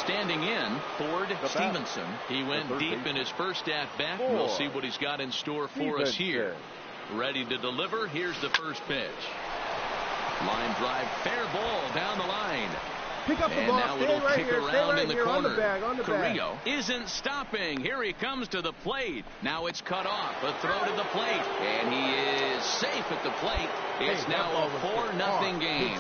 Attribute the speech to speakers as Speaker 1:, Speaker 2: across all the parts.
Speaker 1: Standing in, Ford Stevenson. He went deep in his first at-bat. We'll see what he's got in store for us here. Ready to deliver. Here's the first pitch. Line drive, fair ball down the line.
Speaker 2: Pick up the
Speaker 1: and
Speaker 2: ball.
Speaker 1: now
Speaker 2: Stay
Speaker 1: it'll
Speaker 2: right
Speaker 1: kick
Speaker 2: here.
Speaker 1: around
Speaker 2: Stay right
Speaker 1: in the
Speaker 2: here.
Speaker 1: corner.
Speaker 2: On the bag. On the
Speaker 1: Carrillo
Speaker 2: bag.
Speaker 1: isn't stopping. Here he comes to the plate. Now it's cut off. A throw to the plate. And he is safe at the plate. It's now a 4-0 game.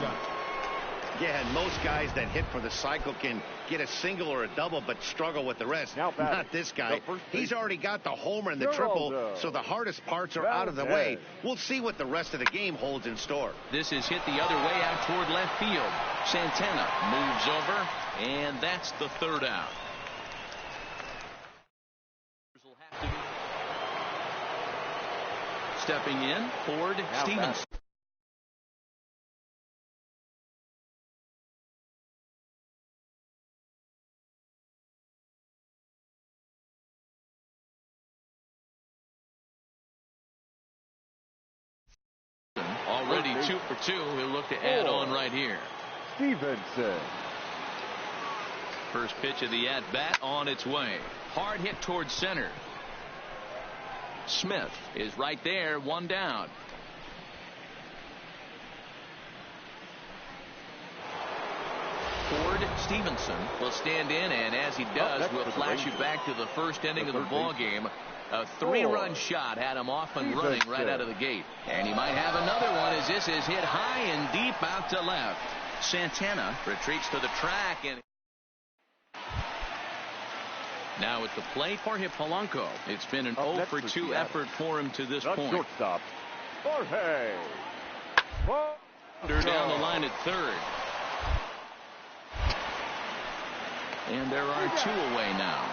Speaker 3: Yeah, and most guys that hit for the cycle can get a single or a double but struggle with the rest.
Speaker 4: Not
Speaker 3: this guy. He's already got the homer and the triple, so the hardest parts are out of the way. We'll see what the rest of the game holds in store.
Speaker 1: This is hit the other way out toward left field. Santana moves over, and that's the third out. Stepping in, Ford Stevenson. Already 2 for 2. He'll look to add on right here.
Speaker 4: Stevenson.
Speaker 1: First pitch of the at-bat on its way. Hard hit towards center. Smith is right there, one down. Ford Stevenson will stand in, and as he does, we'll flash you back to the first inning of the ball game. A 3-run shot had him off and running right out of the gate. And he might have another one as this is hit high and deep out to left. Santana retreats to the track, and now at the plate for Polanco. It's been an 0 for 2 effort for him to this point.
Speaker 4: Shortstop, Jorge.
Speaker 1: Down the line at third. And there are 2 away now.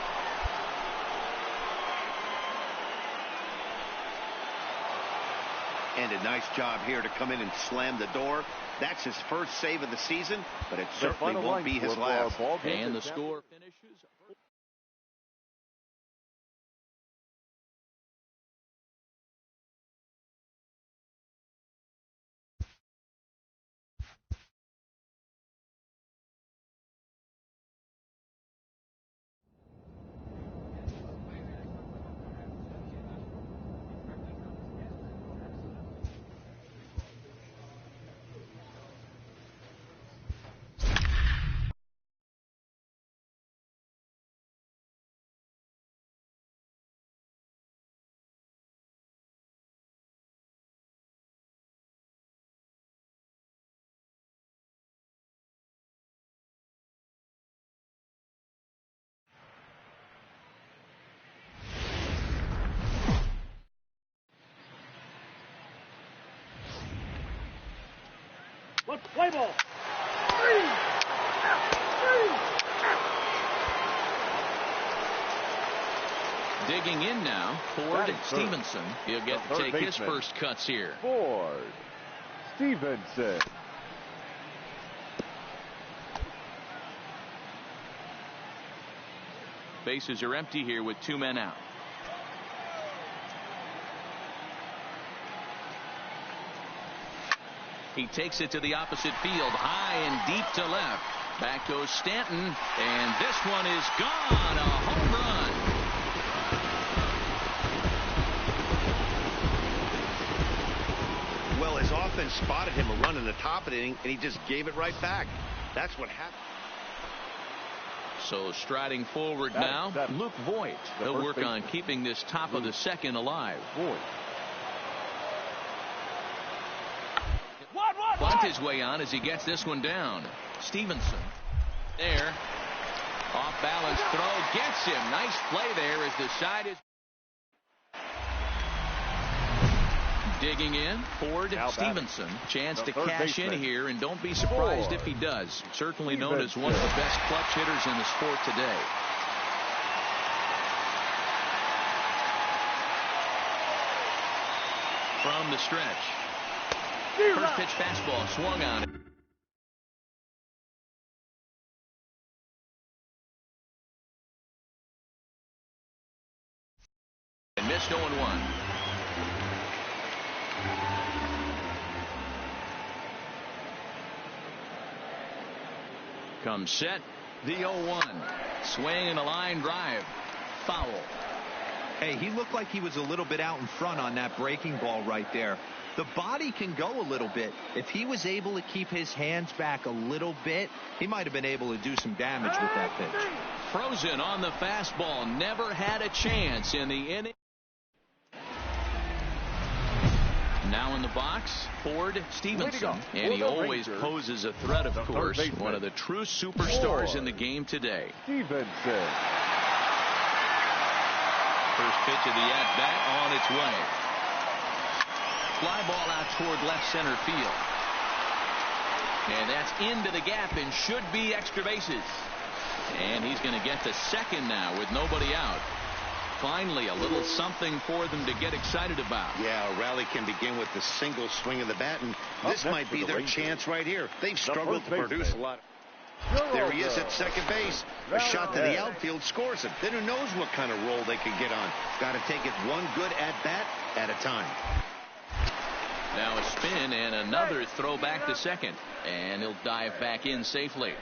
Speaker 3: And a nice job here to come in and slam the door. That's his first save of the season, but it certainly won't be his last.
Speaker 1: And the score finishes.
Speaker 2: Let's play ball.
Speaker 1: Digging in now, Ford Stevenson. He'll get to take his first cuts here.
Speaker 4: Ford Stevenson.
Speaker 1: Bases are empty here with 2 men out. He takes it to the opposite field, high and deep to left. Back goes Stanton, and this one is gone. A home run.
Speaker 3: Well, his offense spotted him a run in the top of the inning, and he just gave it right back. That's what happened.
Speaker 1: So striding forward now, Luke Voit. He'll work on keeping this top of the second alive.
Speaker 4: Voit.
Speaker 1: Bunt his way on as he gets this one down. Stevenson there. Off balance throw gets him. Nice play there as the side is digging in. Ford Stevenson. Chance to cash in here, and don't be surprised if he does. Certainly known as one of the best clutch hitters in the sport today. From the stretch. First pitch fastball swung on it. And missed 0-1. Comes set. The 0-1. Swing and a line drive. Foul.
Speaker 5: Hey, he looked like he was a little bit out in front on that breaking ball right there. The body can go a little bit. If he was able to keep his hands back a little bit, he might have been able to do some damage with that pitch.
Speaker 1: Frozen on the fastball. Never had a chance in the inning. Now in the box, Ford Stevenson. And he always poses a threat, of course. One of the true superstars in the game today.
Speaker 4: Stevenson.
Speaker 1: First pitch of the at-bat on its way. Fly ball out toward left center field. And that's into the gap and should be extra bases. And he's going to get to second now with nobody out. Finally, a little something for them to get excited about.
Speaker 3: Yeah, a rally can begin with the single swing of the bat, and this might be their chance right here. They've struggled to produce a lot. There he is at second base. A shot to the outfield scores him. Then who knows what kind of role they can get on. Got to take it one good at-bat at a time.
Speaker 1: Now a spin and another throw back to second. And he'll dive back in safely.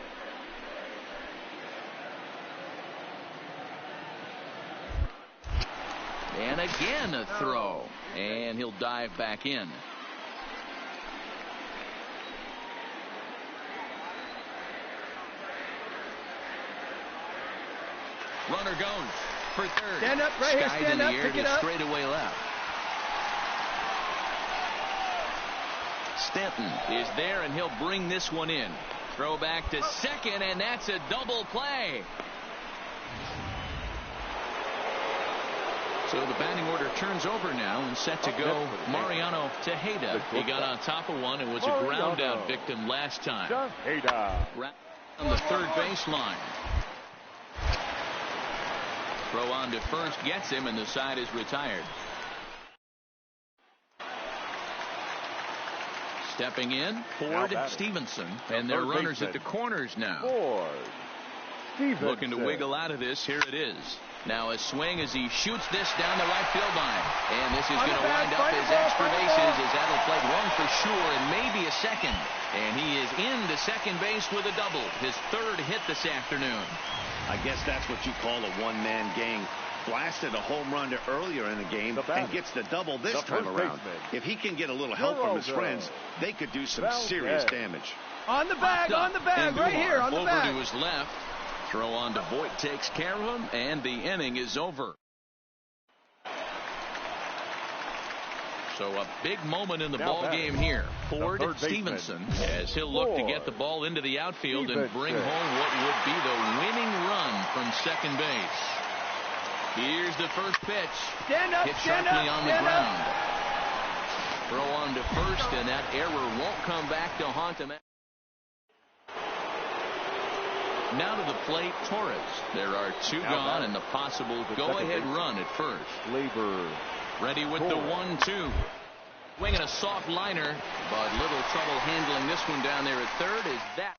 Speaker 1: And again a throw. And he'll dive back in. Runner goes for third.
Speaker 2: Stand up right here.
Speaker 1: Skied
Speaker 2: Stand
Speaker 1: in
Speaker 2: up.
Speaker 1: the air
Speaker 2: Pick it
Speaker 1: to
Speaker 2: up.
Speaker 1: straightaway left. Stanton is there, and he'll bring this one in. Throw back to second, and that's a double play. So the batting order turns over now and set to go Mariano Tejeda. He got on top of one and was a ground out victim last time.
Speaker 4: Tejeda.
Speaker 1: On the third baseline. Throw on to first gets him, and the side is retired. Stepping in, Ford Stevenson, and their runners at the corners now.
Speaker 4: Ford Stevenson.
Speaker 1: Looking to wiggle out of this. Here it is. Now a swing as he shoots this down the right field line. And this is going to wind up as extra bases as that'll play one for sure and maybe a second. And he is into second base with a double. His third hit this afternoon.
Speaker 3: I guess that's what you call a one-man gang. Blasted a home run earlier in the game and gets the double this time around. If he can get a little help from his friends, they could do some serious damage.
Speaker 2: On the bag, right here, on the
Speaker 1: over
Speaker 2: bag.
Speaker 1: To his left. Throw on to Voit, takes care of him, and the inning is over. So a big moment in the ball game here. Ford Stevenson, as he'll look to get the ball into the outfield and bring home what would be the winning run from second base. Here's the first pitch.
Speaker 2: Stand up,
Speaker 1: hit
Speaker 2: stand
Speaker 1: sharply
Speaker 2: up,
Speaker 1: on the
Speaker 2: stand
Speaker 1: ground.
Speaker 2: up.
Speaker 1: Throw on to first, and that error won't come back to haunt him. Now to the plate, Torres. There are two gone and the possible go-ahead run at first.
Speaker 4: Labor.
Speaker 1: Ready with the 1-2. Winging a soft liner, but little trouble handling this one down there at third. Is that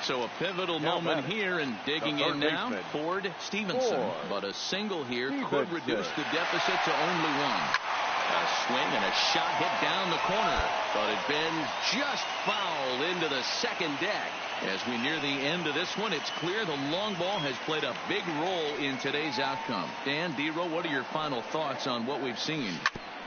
Speaker 1: so a pivotal moment here, and digging in now, Ford Stevenson. But a single here could reduce the deficit to only one. A swing and a shot hit down the corner, but it bends just foul into the second deck. As we near the end of this one, it's clear the long ball has played a big role in today's outcome. Dan, D-Row, what are your final thoughts on what we've seen?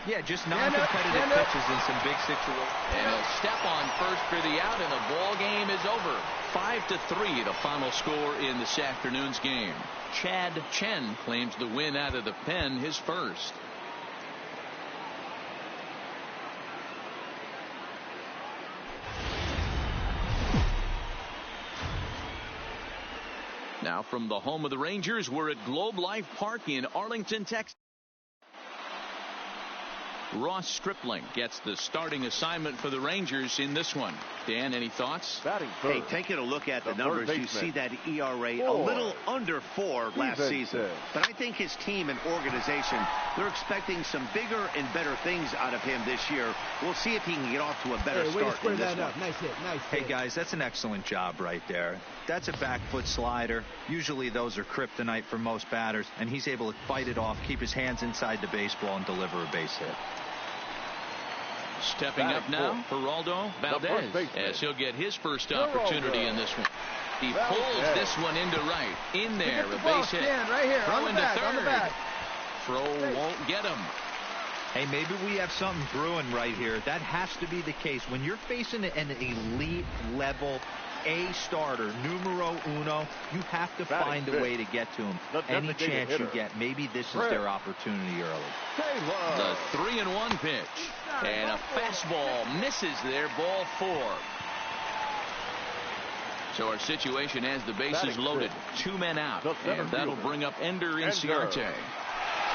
Speaker 5: Yeah, just non-competitive pitches in some big situations.
Speaker 1: And he'll step on first for the out, and the ball game is over. 5-3, the final score in this afternoon's game. Chad Chen claims the win out of the pen, his first. Now from the home of the Rangers, we're at Globe Life Park in Arlington, Texas. Ross Stripling gets the starting assignment for the Rangers in this one. Dan, any thoughts?
Speaker 3: Hey, taking a look at the numbers, you see that ERA a little under 4 last season. But I think his team and organization, they're expecting some bigger and better things out of him this year. We'll see if he can get off to a better start in this one.
Speaker 2: Nice hit, nice hit.
Speaker 5: Hey, guys, that's an excellent job right there. That's a back foot slider. Usually those are kryptonite for most batters, and he's able to fight it off, keep his hands inside the baseball, and deliver a base hit.
Speaker 1: Stepping up now, Geraldo Valdez, as he'll get his first opportunity in this one. He pulls this one into right. In there, a base hit.
Speaker 2: Right here,
Speaker 1: Throw into third. Throw
Speaker 2: Hey.
Speaker 1: won't get him.
Speaker 5: Hey, maybe we have something brewing right here. That has to be the case. When you're facing an elite level A starter, numero uno, you have to find a way to get to him. Any chance you get, maybe this is their opportunity early.
Speaker 1: The 3-1 pitch. And a fastball misses there, ball 4. So our situation has the bases loaded. 2 men out. And that'll bring up Ender Inciarte.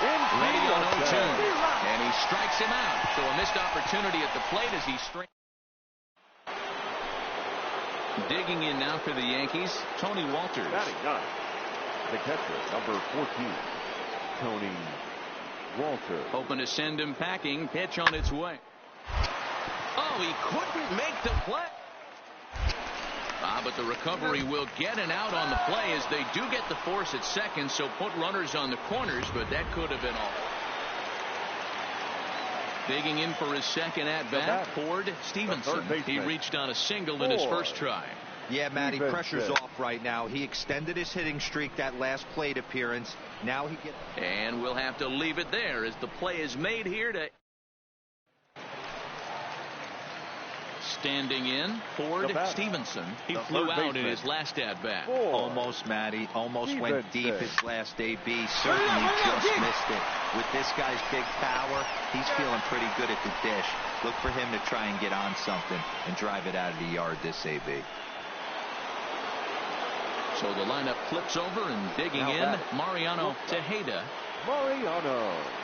Speaker 1: Ready on 0-2. And he strikes him out. So a missed opportunity at the plate as he strikes. Digging in now for the Yankees, Tony Walters.
Speaker 4: Batting ninth, the catcher, number 14, Tony Walters.
Speaker 1: Hoping to send him packing. Pitch on its way. Oh, he couldn't make the play. But the recovery will get an out on the play as they do get the force at second, so put runners on the corners, but that could have been all. Digging in for his second at-bat, Ford Stevenson. He reached on a single in his first try.
Speaker 5: Yeah, Matty, pressure's off right now. He extended his hitting streak that last plate appearance. Now he gets...
Speaker 1: And we'll have to leave it there as the play is made here to... Standing in, Ford Stevenson. He flew out in his last at-bat.
Speaker 5: Almost, Matty. Almost went deep his last AB. Certainly just missed it. With this guy's big power, he's feeling pretty good at the dish. Look for him to try and get on something and drive it out of the yard this AB.
Speaker 1: So the lineup flips over and digging in, Mariano Tejeda.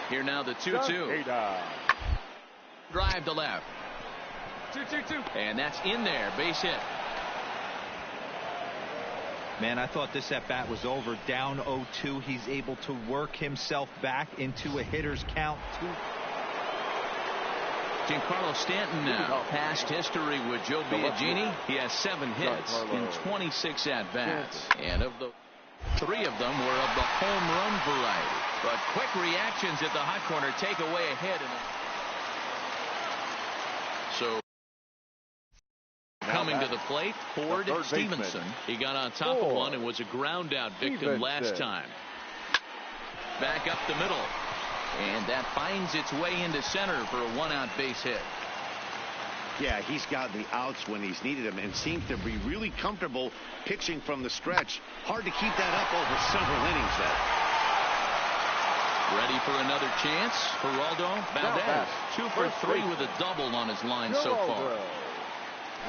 Speaker 1: Here now the 2-2. Drive to left. 2-2-2. And that's in there. Base hit.
Speaker 5: Man, I thought this at-bat was over. Down 0-2. He's able to work himself back into a hitter's count.
Speaker 1: Giancarlo Stanton now. Past history with Joe Biagini. He has 7 hits in 26 at-bats. And of the 3 of them were of the home run variety. But quick reactions at the hot corner take away a hit. So coming to the plate, Ford Stevenson. He got on top of one and was a ground out victim last time. Back up the middle. And that finds its way into center for a 1-out base hit.
Speaker 3: Yeah, he's got the outs when he's needed them and seems to be really comfortable pitching from the stretch. Hard to keep that up over several innings, though.
Speaker 1: Ready for another chance. Geraldo Valdez. 2 for 3 with a double on his line so far.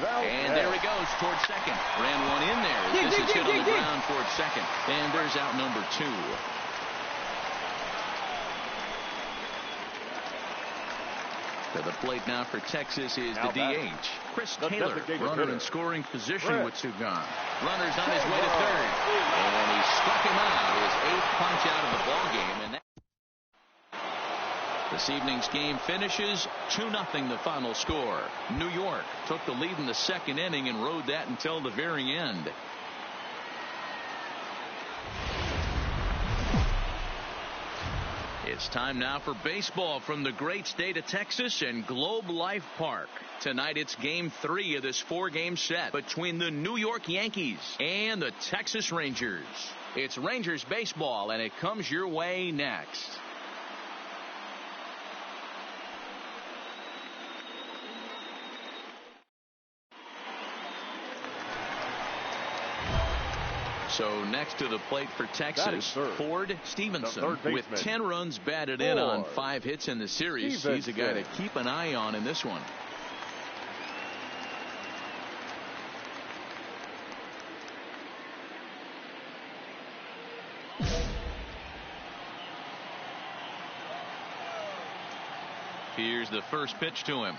Speaker 1: And there he goes towards second. Ran one in there. This is hit on the ground towards second. And there's out number 2. To the plate now for Texas is the DH. Chris Taylor, runner in scoring position with 2 gone. Runner's on his way to third. And he struck him out. His 8th punch out of the ballgame. And this evening's game finishes 2-0 the final score. New York took the lead in the second inning and rode that until the very end. It's time now for baseball from the great state of Texas and Globe Life Park. Tonight it's game 3 of this 4-game set between the New York Yankees and the Texas Rangers. It's Rangers baseball and it comes your way next. So next to the plate for Texas, Ford Stevenson with 10 runs batted in on 5 hits in the series. He's a guy to keep an eye on in this one. Here's the first pitch to him.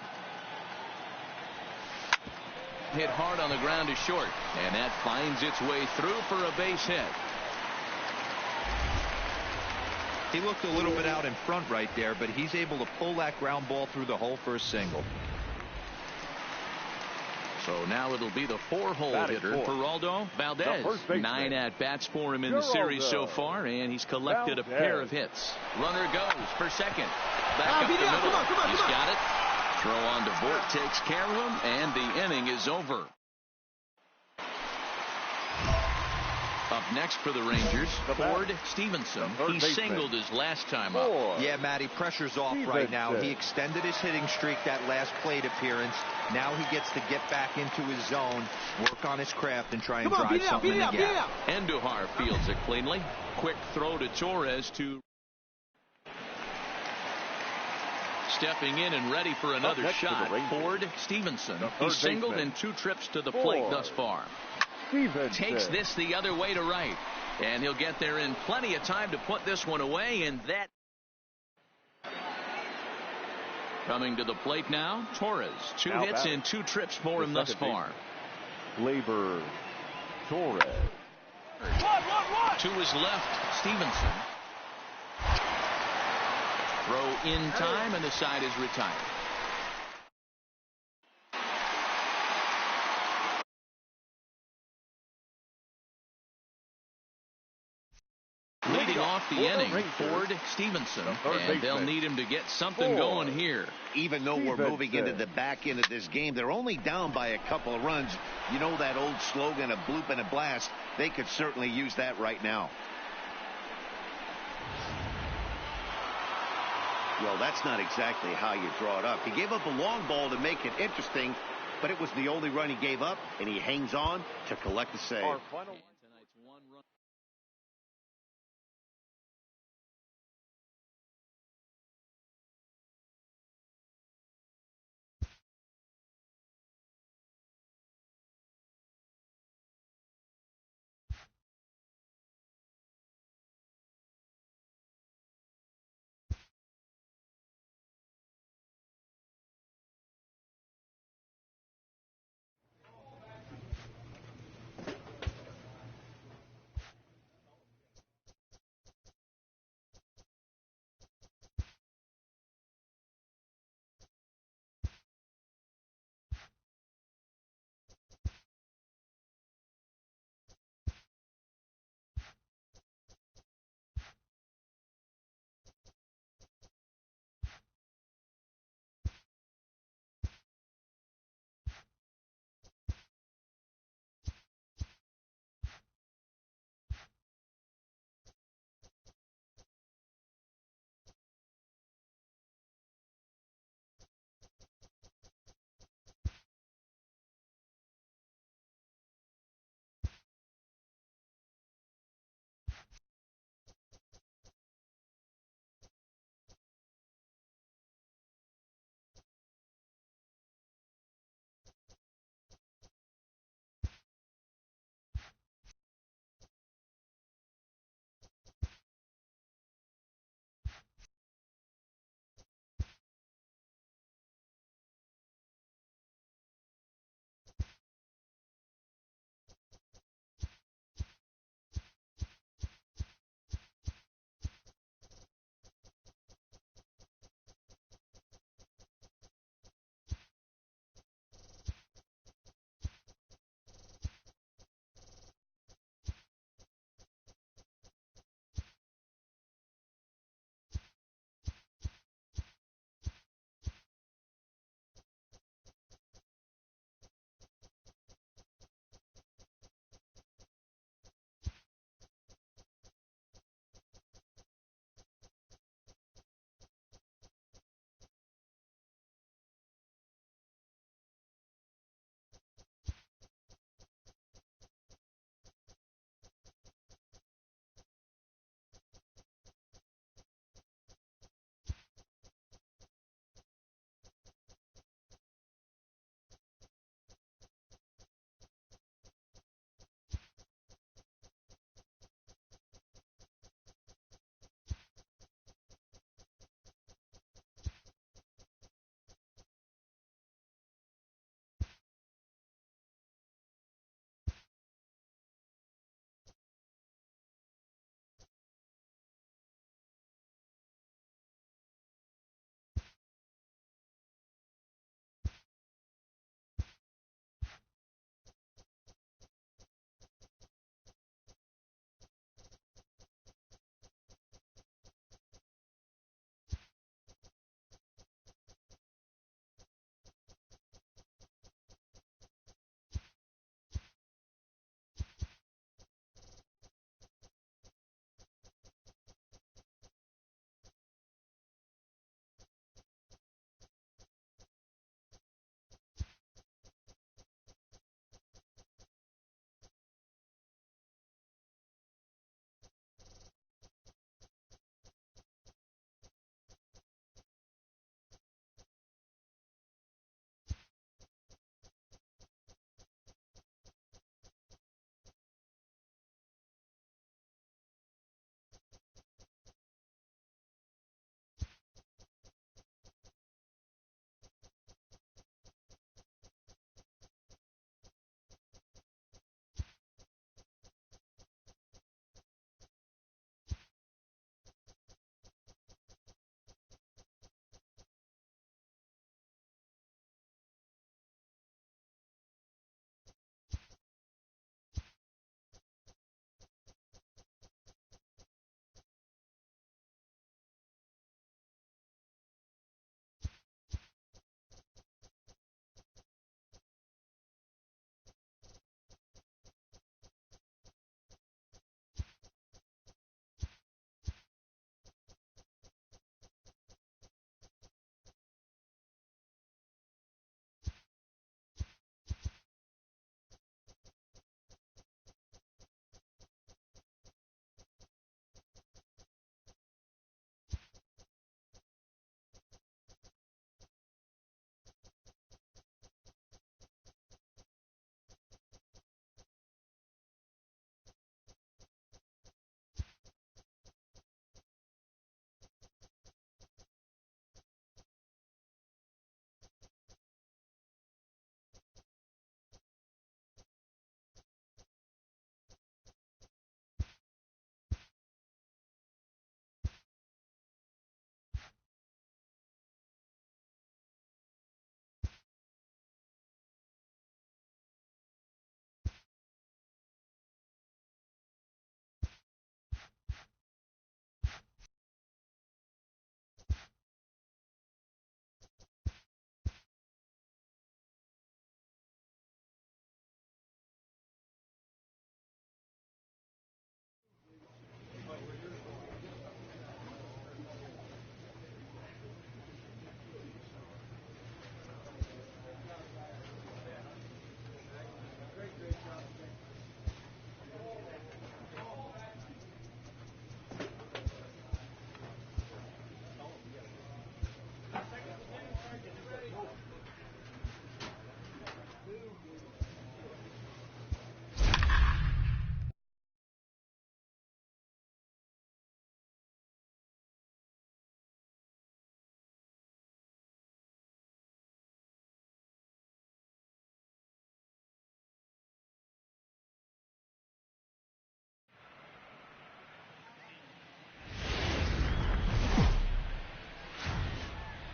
Speaker 1: Hit hard on the ground to short, and that finds its way through for a base hit.
Speaker 5: He looked a little bit out in front right there, but he's able to pull that ground ball through the hole for a single.
Speaker 1: So now it'll be the 4-hole hitter, Geraldo Valdez. 9 at-bats for him in the series so far, and he's collected a pair of hits. Runner goes for second. Back up the middle. He's got it. Throw on to Voit takes care of him, and the inning is over. Up next for the Rangers, Ford Stevenson. He singled his last time up.
Speaker 5: Yeah, Matty, pressure's off right now. He extended his hitting streak that last plate appearance. Now he gets to get back into his zone, work on his craft, and try and drive something in the gap.
Speaker 1: Andujar fields it cleanly. Quick throw to Torres to... Stepping in and ready for another shot, Ford Stevenson. He's singled in 2 trips to the plate thus far. Takes this the other way to right. And he'll get there in plenty of time to put this one away. And that... Coming to the plate now, Torres. 2 hits in 2 trips for him thus far.
Speaker 4: Gleyber Torres.
Speaker 1: To his left, Stevenson. Throw in time, and the side is retired. Leading off the inning, Ford Stevenson, and they'll need him to get something going here.
Speaker 3: Even though we're moving into the back end of this game, they're only down by a couple of runs. You know that old slogan, a bloop and a blast. They could certainly use that right now. Well, that's not exactly how you draw it up. He gave up a long ball to make it interesting, but it was the only run he gave up, and he hangs on to collect the save.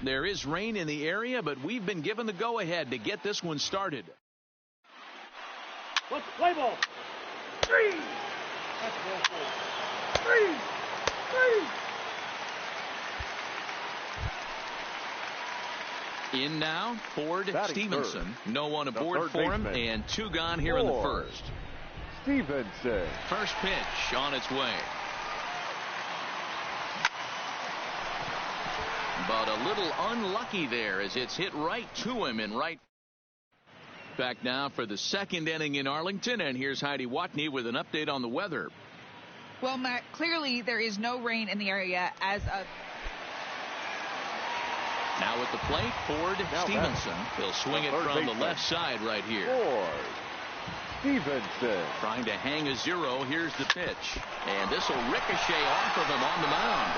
Speaker 1: There is rain in the area, but we've been given the go-ahead to get this one started.
Speaker 2: Let's play ball. 3. That's ball 4. 3. 3.
Speaker 1: In now, Ford
Speaker 4: Batting
Speaker 1: Stevenson.
Speaker 4: third.
Speaker 1: No one aboard for him, and 2 gone here in the first.
Speaker 4: Stevenson.
Speaker 1: First pitch on its way. But a little unlucky there as it's hit right to him in right. Back now for the second inning in Arlington, and here's Heidi Watney with an update on the weather.
Speaker 6: Well, Matt, clearly there is no rain in the area as of.
Speaker 1: Now at the plate, Ford Stevenson. He'll swing it from the left side right here.
Speaker 4: Ford Stevenson.
Speaker 1: Trying to hang a 0. Here's the pitch. And this will ricochet off of him on the mound.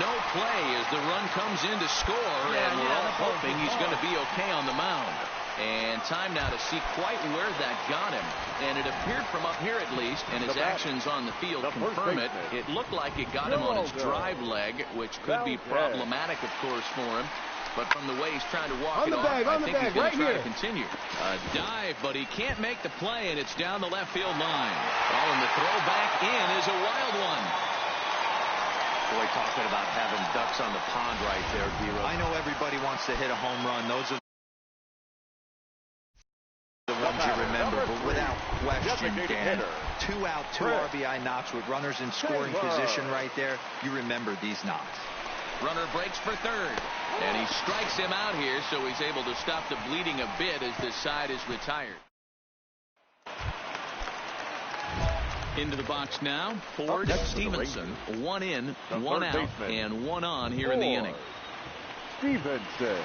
Speaker 1: No play as the run comes in to score, and we're all hoping he's going to be okay on the mound. And time now to see quite where that got him. And it appeared from up here at least, and his actions on the field confirm it. It looked like it got him on his drive leg, which could be problematic, of course, for him. But from the way he's trying to walk it off, I think he's going to try to continue. A dive, but he can't make the play, and it's down the left field line. Oh, and the throw back in is a wild one.
Speaker 3: Boy, talking about having ducks on the pond right there, D-Rose.
Speaker 5: I know everybody wants to hit a home run. Those are the ones you remember, but without question, Dan, 2 out, 2 RBI knocks with runners in scoring position right there. You remember these knocks.
Speaker 1: Runner breaks for third, and he strikes him out here, so he's able to stop the bleeding a bit as this side is retired. Into the box now, Ford Stevenson. 1 in, 1 out, and 1 on here in the inning.
Speaker 4: Stevenson.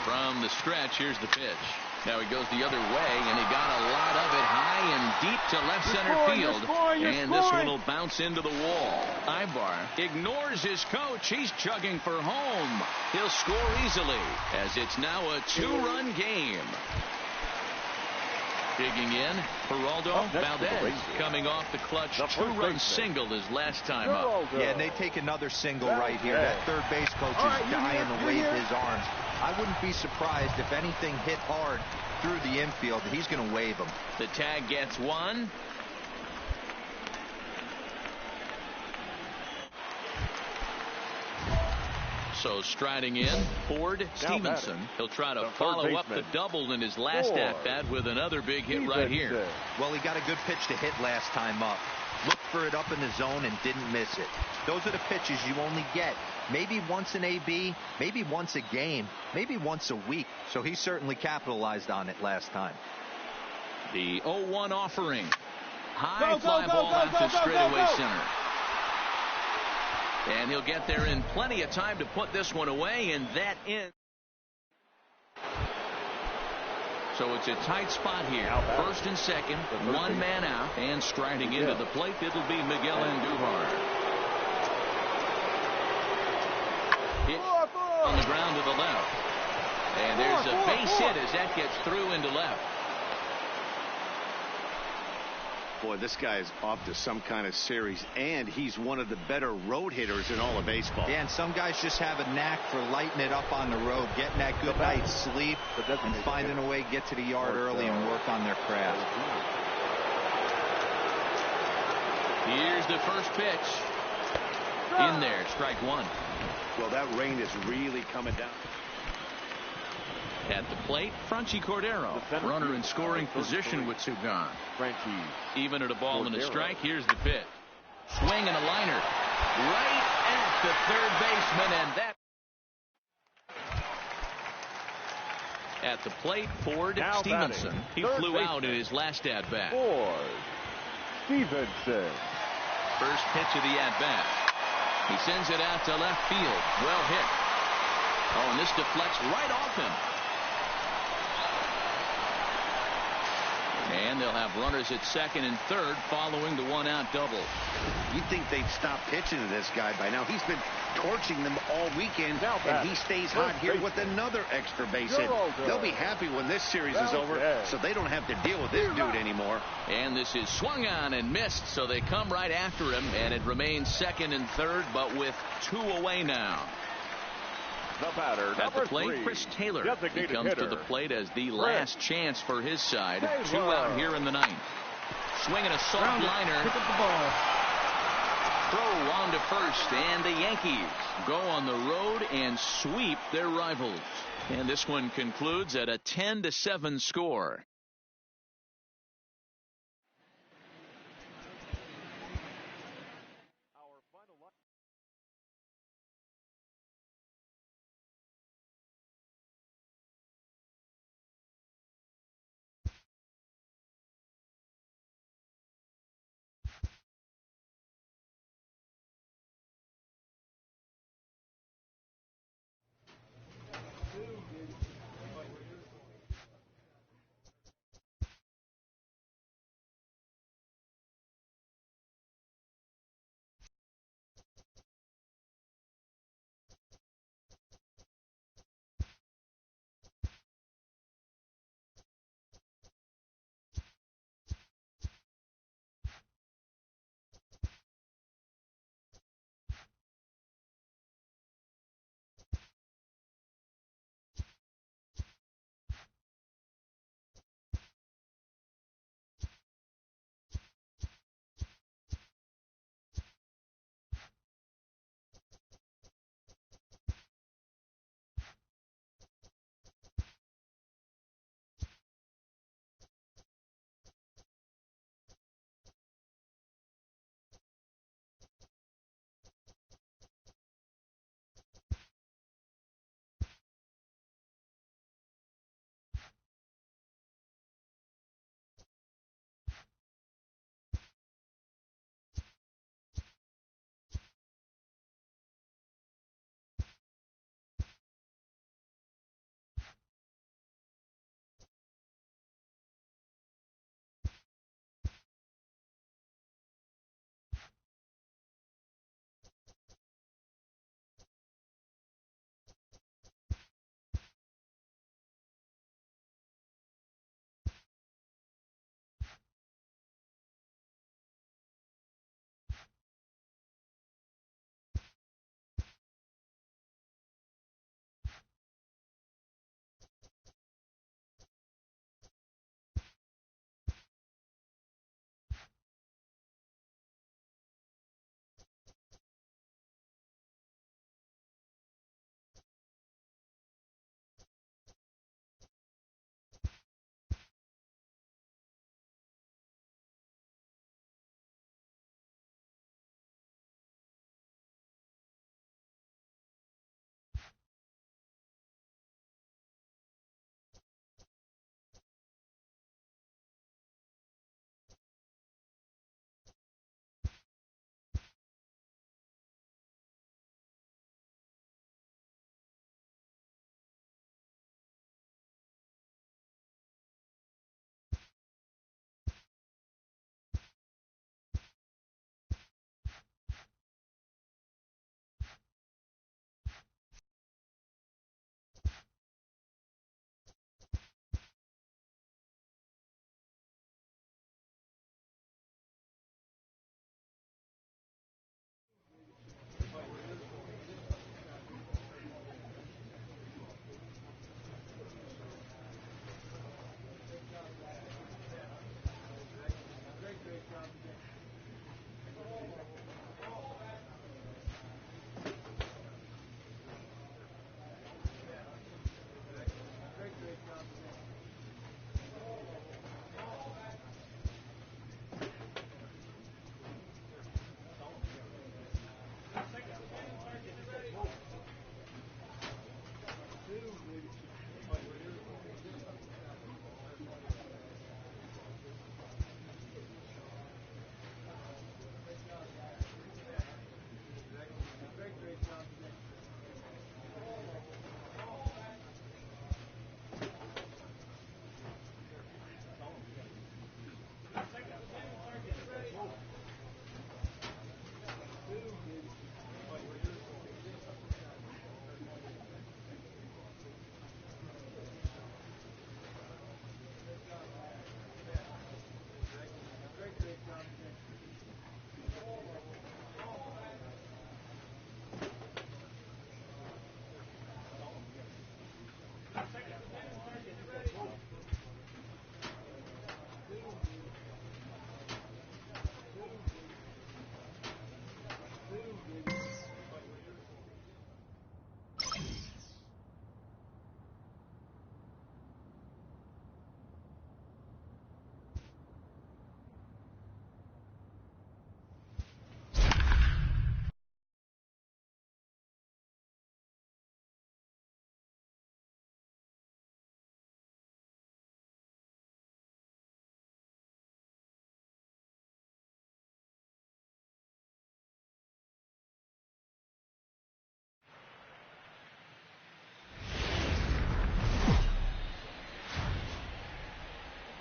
Speaker 1: From the stretch, here's the pitch. Now he goes the other way, and he got a lot of it high and deep to left center field. And this one will bounce into the wall. Ibar ignores his coach. He's chugging for home. He'll score easily as it's now a 2-run game. Digging in, Geraldo Valdez coming off the clutch 2-run single his last time up.
Speaker 5: Yeah, and they take another single right here. That third base coach is dying to wave his arms. I wouldn't be surprised if anything hit hard through the infield. He's going to wave them.
Speaker 1: The tag gets 1. So striding in, Ford Stevenson. He'll try to follow up the double in his last at-bat with another big hit right here.
Speaker 5: Well, he got a good pitch to hit last time up. Looked for it up in the zone and didn't miss it. Those are the pitches you only get maybe once in AB, maybe once a game, maybe once a week. So he certainly capitalized on it last time.
Speaker 1: The 0-1 offering. High fly ball out to straightaway center. And he'll get there in plenty of time to put this one away, and that in. So it's a tight spot here. First and second, 1 man out, and striding into the plate, it'll be Miguel Andujar. Hit on the ground to the left. And there's a base hit as that gets through into left.
Speaker 3: Boy, this guy is off to some kind of series, and he's one of the better road hitters in all of baseball.
Speaker 5: Yeah, and some guys just have a knack for lighting it up on the road, getting that good night's sleep, and finding a way to get to the yard early and work on their craft.
Speaker 1: Here's the first pitch. In there, strike 1.
Speaker 3: Well, that rain is really coming down.
Speaker 1: At the plate, Franchy Cordero, runner in scoring position with 2 gone. Even at a ball and a strike, here's the pitch. Swing and a liner right at the third baseman, and that. At the plate, Ford Stevenson. He flew out in his last at-bat.
Speaker 4: Ford Stevenson.
Speaker 1: First pitch of the at-bat. He sends it out to left field. Well hit. Oh, and this deflects right off him. And they'll have runners at second and third following the 1-out double.
Speaker 3: You'd think they'd stop pitching to this guy by now. He's been torching them all weekend, and he stays hot here with another extra base hit. They'll be happy when this series is over, so they don't have to deal with this dude anymore.
Speaker 1: And this is swung on and missed, so they come right after him, and it remains second and third, but with 2 away now.
Speaker 4: The batter,
Speaker 1: At the
Speaker 4: number
Speaker 1: plate,
Speaker 4: 3,
Speaker 1: Chris Taylor. He
Speaker 4: designated
Speaker 1: comes
Speaker 4: hitter.
Speaker 1: to the plate as the last chance for his side.
Speaker 4: Taylor.
Speaker 1: 2 out here in the 9th. Swinging a soft
Speaker 2: Grounded.
Speaker 1: liner.
Speaker 2: Pick up the ball.
Speaker 1: Throw on to first, and the Yankees go on the road and sweep their rivals. And this one concludes at a 10-7 score.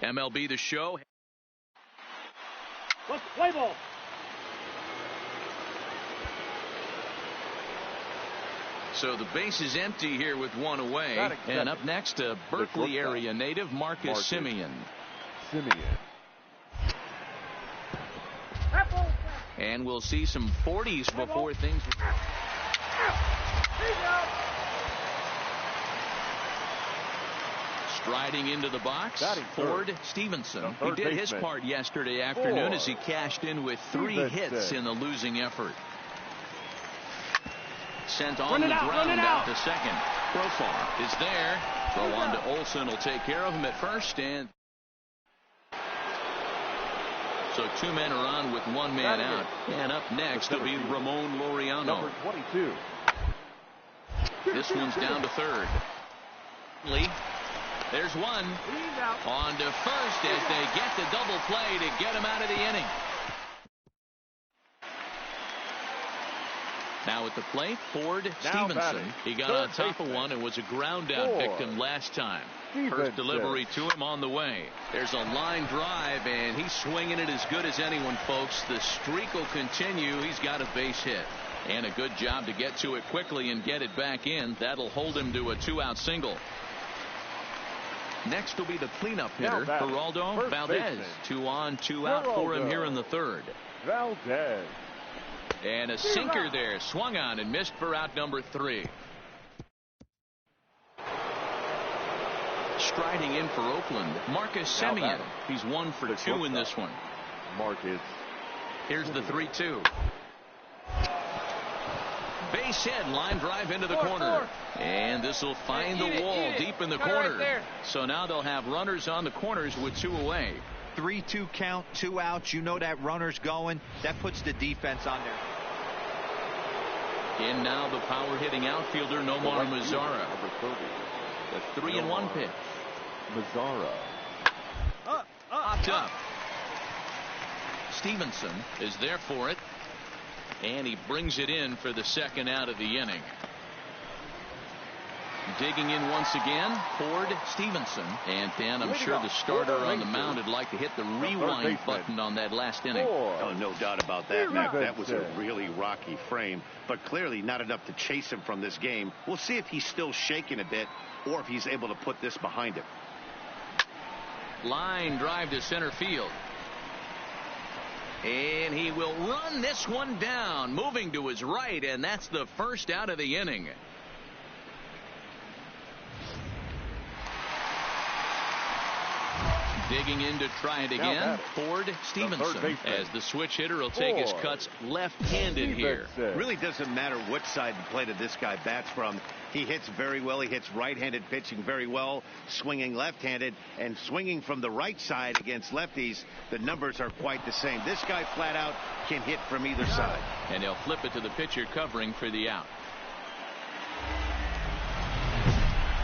Speaker 1: MLB The Show.
Speaker 2: Let's play ball.
Speaker 1: So the base is empty here with one away. And up next, a Berkeley area native, Marcus Semien. And we'll see some 40s before things. Striding into the box, Ford Stevenson. He did his part yesterday afternoon as he cashed in with 3 hits in the losing effort. Sent on the ground out to second. Profar is there. Throw on to Olson will take care of him at first. And so 2 men are on with 1 man out. And up next will be Ramon Laureano.
Speaker 4: Number 22.
Speaker 1: This one's down to third. Lee. There's one. On to first as they get the double play to get him out of the inning. Now at the plate, Ford Stevenson. He got on top of one and was a ground out victim last time. First delivery to him on the way. There's a line drive, and he's swinging it as good as anyone, folks. The streak will continue. He's got a base hit. And a good job to get to it quickly and get it back in. That'll hold him to a 2-out single. Next will be the cleanup hitter, Geraldo Valdez. 2 on, 2 out for him here in the third.
Speaker 4: Valdez.
Speaker 1: And a sinker there, swung on and missed for out number 3. Striding in for Oakland, Marcus Semien. He's 1 for 2 in this one.
Speaker 4: Marcus.
Speaker 1: Here's the 3-2. Base hit, line drive into the corner. And this will find the wall deep in the corner.
Speaker 2: Right,
Speaker 1: so now they'll have runners on the corners with 2 away.
Speaker 5: 3-2 count, 2 outs. You know that runner's going. That puts the defense on there.
Speaker 1: In now the power hitting outfielder Nomar Mazara.
Speaker 4: Number 30.
Speaker 1: The 3-1 pitch.
Speaker 4: Mazara.
Speaker 1: Popped up. Stevenson is there for it. And he brings it in for the 2nd out of the inning. Digging in once again, Ford Stevenson. And Dan, I'm sure the starter on the mound would like to hit the rewind button on that last inning.
Speaker 3: Oh, no doubt about that, Mac. That was a really rocky frame, but clearly not enough to chase him from this game. We'll see if he's still shaking a bit or if he's able to put this behind him.
Speaker 1: Line drive to center field. And he will run this one down, moving to his right, and that's the 1st out of the inning. Digging in to try it again, Ford Stevenson, as the switch hitter will take his cuts left-handed here.
Speaker 3: Really doesn't matter which side of the plate this guy bats from. He hits very well. He hits right-handed pitching very well, swinging left-handed, and swinging from the right side against lefties. The numbers are quite the same. This guy flat out can hit from either side.
Speaker 1: And he'll flip it to the pitcher covering for the out.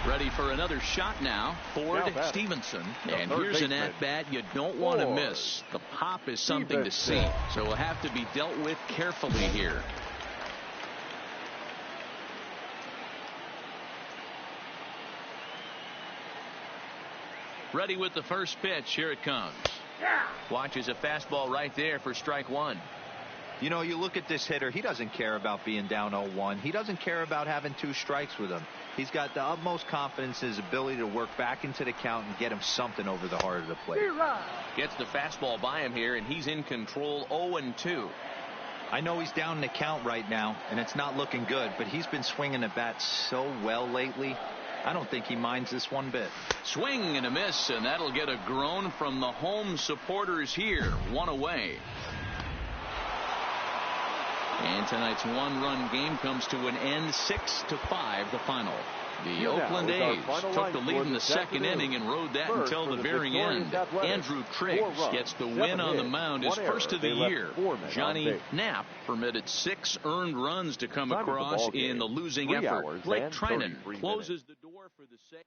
Speaker 1: Ready for another shot now, Ford Stevenson. And here's an at-bat you don't want to miss. The pop is something to see, so will have to be dealt with carefully here. Ready with the first pitch. Here it comes. Watches a fastball right there for strike 1.
Speaker 5: You know, you look at this hitter, he doesn't care about being down 0-1. He doesn't care about having 2 strikes with him. He's got the utmost confidence in his ability to work back into the count and get him something over the heart of the plate.
Speaker 1: Gets the fastball by him here, and he's in control 0-2.
Speaker 5: I know he's down in the count right now, and it's not looking good, but he's been swinging the bat so well lately. I don't think he minds this one bit.
Speaker 1: Swing and a miss, and that'll get a groan from the home supporters here. 1 away. And tonight's 1-run game comes to an end, 6-5, the final. The Oakland A's took the lead in the 2nd inning and rode that until the very end. Andrew Triggs gets the win on the mound, his first of the year. Johnny Knapp permitted 6 earned runs to come across in the losing effort. Blake Trinan closes the door for the second.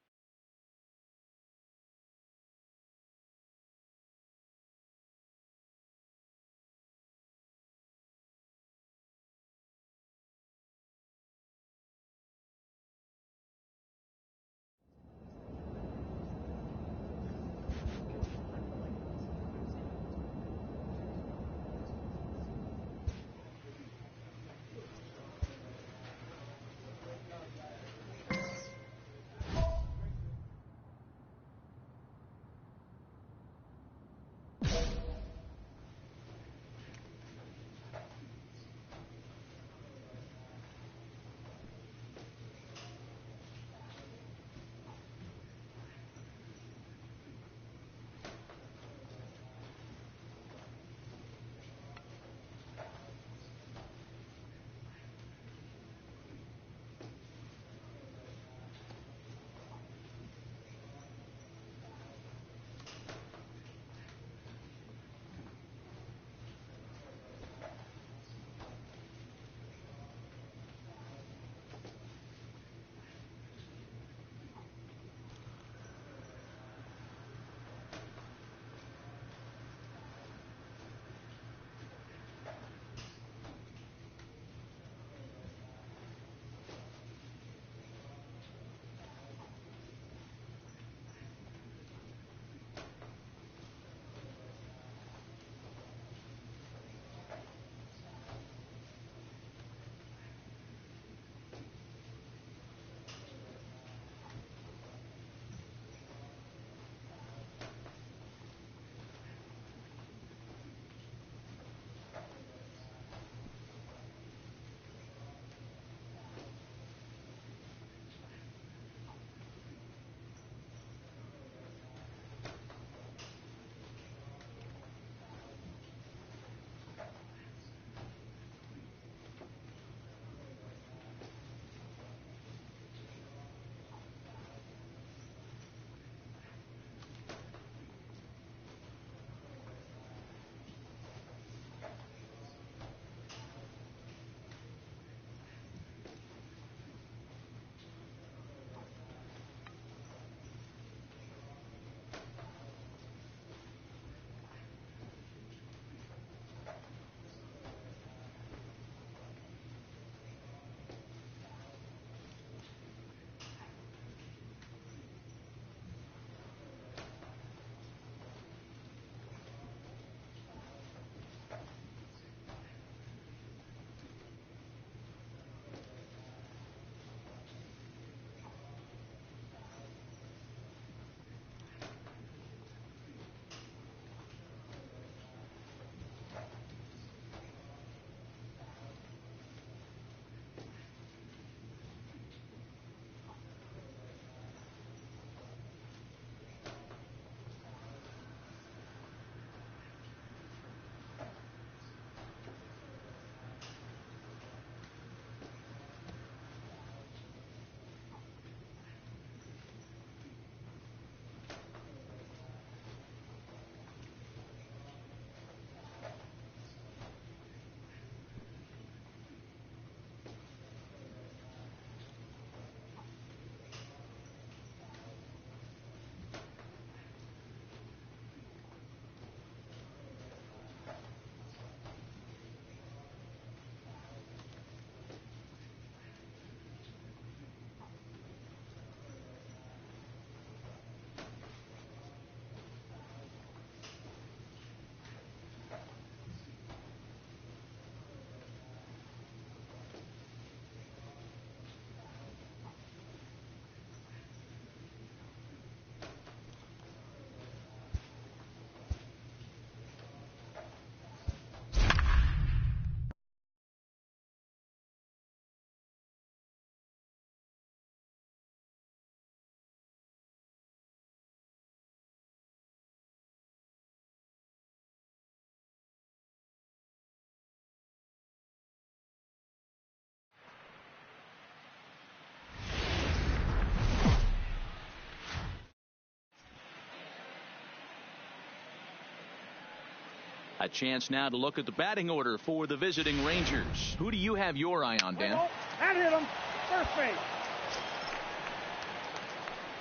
Speaker 1: A chance now to look at the batting order for the visiting Rangers. Who do you have your eye on, Dan?
Speaker 2: That hit him. First base.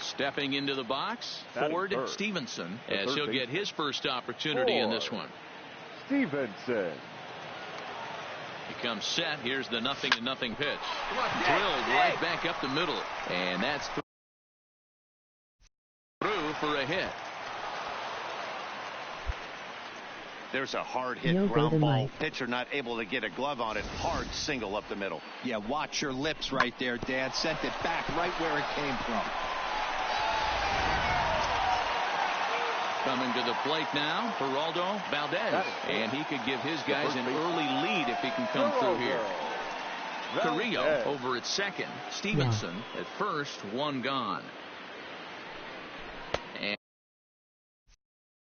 Speaker 1: Stepping into the box,
Speaker 4: Batting
Speaker 1: Ford
Speaker 4: first.
Speaker 1: Stevenson,
Speaker 4: The
Speaker 1: as
Speaker 4: third
Speaker 1: he'll get
Speaker 4: baseman.
Speaker 1: his first opportunity in
Speaker 4: Ford.
Speaker 1: this one.
Speaker 4: Stevenson.
Speaker 1: He comes set. Here's the 0-0 pitch. Drilled right back up the middle. And that's through for a hit.
Speaker 3: There's a hard hit
Speaker 7: No
Speaker 3: ground
Speaker 7: good
Speaker 3: ball.
Speaker 7: Mike.
Speaker 3: Pitcher not able to get a glove on it. Hard single up the middle.
Speaker 5: Yeah, watch your lips right there, Dan. Sent it back right where it came from.
Speaker 1: Coming to the plate now, Geraldo Valdez. And he could give his guys an early lead if he can come through here. Carrillo over at second. Stevenson at first, one gone.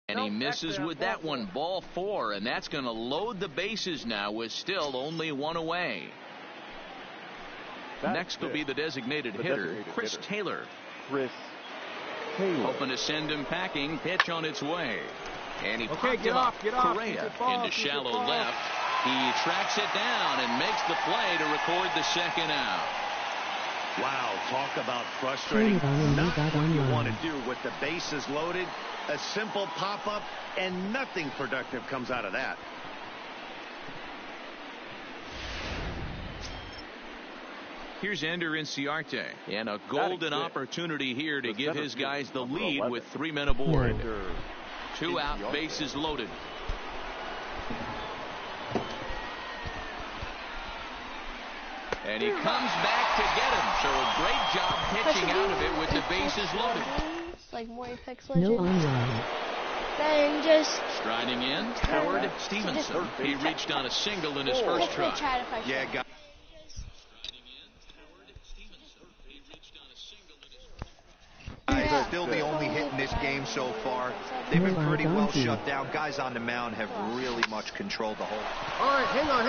Speaker 1: And he misses with that one. Ball 4, and that's going to load the bases now with still only one away. Next will be the designated hitter, Chris Taylor.
Speaker 4: Chris Taylor.
Speaker 1: Hoping to send him packing. Pitch on its way. And he popped
Speaker 2: get
Speaker 1: him up.
Speaker 2: off, get off.
Speaker 1: Correa
Speaker 2: Keep it ball,
Speaker 1: into
Speaker 2: keep it
Speaker 1: shallow
Speaker 2: ball.
Speaker 1: left. He tracks it down and makes the play to record the second out.
Speaker 3: Wow, talk about frustrating.
Speaker 7: Turn it on and
Speaker 3: Not
Speaker 7: leave that
Speaker 3: what you
Speaker 7: online.
Speaker 3: want to do with the bases loaded. A simple pop-up, and nothing productive comes out of that.
Speaker 1: Here's Ender Inciarte, and a golden opportunity here to give his guys the lead with 3 men aboard.
Speaker 4: Ender
Speaker 1: 2 out,
Speaker 4: Inciarte.
Speaker 1: bases loaded. And he comes back to get him. So a great job pitching out of it with the bases loaded.
Speaker 8: Like more Apex
Speaker 7: No
Speaker 8: Legends.
Speaker 7: online.
Speaker 8: Then just
Speaker 1: Striding in, Howard Stevenson. He reached on a single in his first
Speaker 8: hopefully
Speaker 1: try.
Speaker 8: try to fight.
Speaker 3: Yeah, guys.
Speaker 8: Yeah.
Speaker 5: Still the only hit in this game so far. They've been pretty well shut down. Guys on the mound have really much controlled the whole.
Speaker 2: All right, hang on.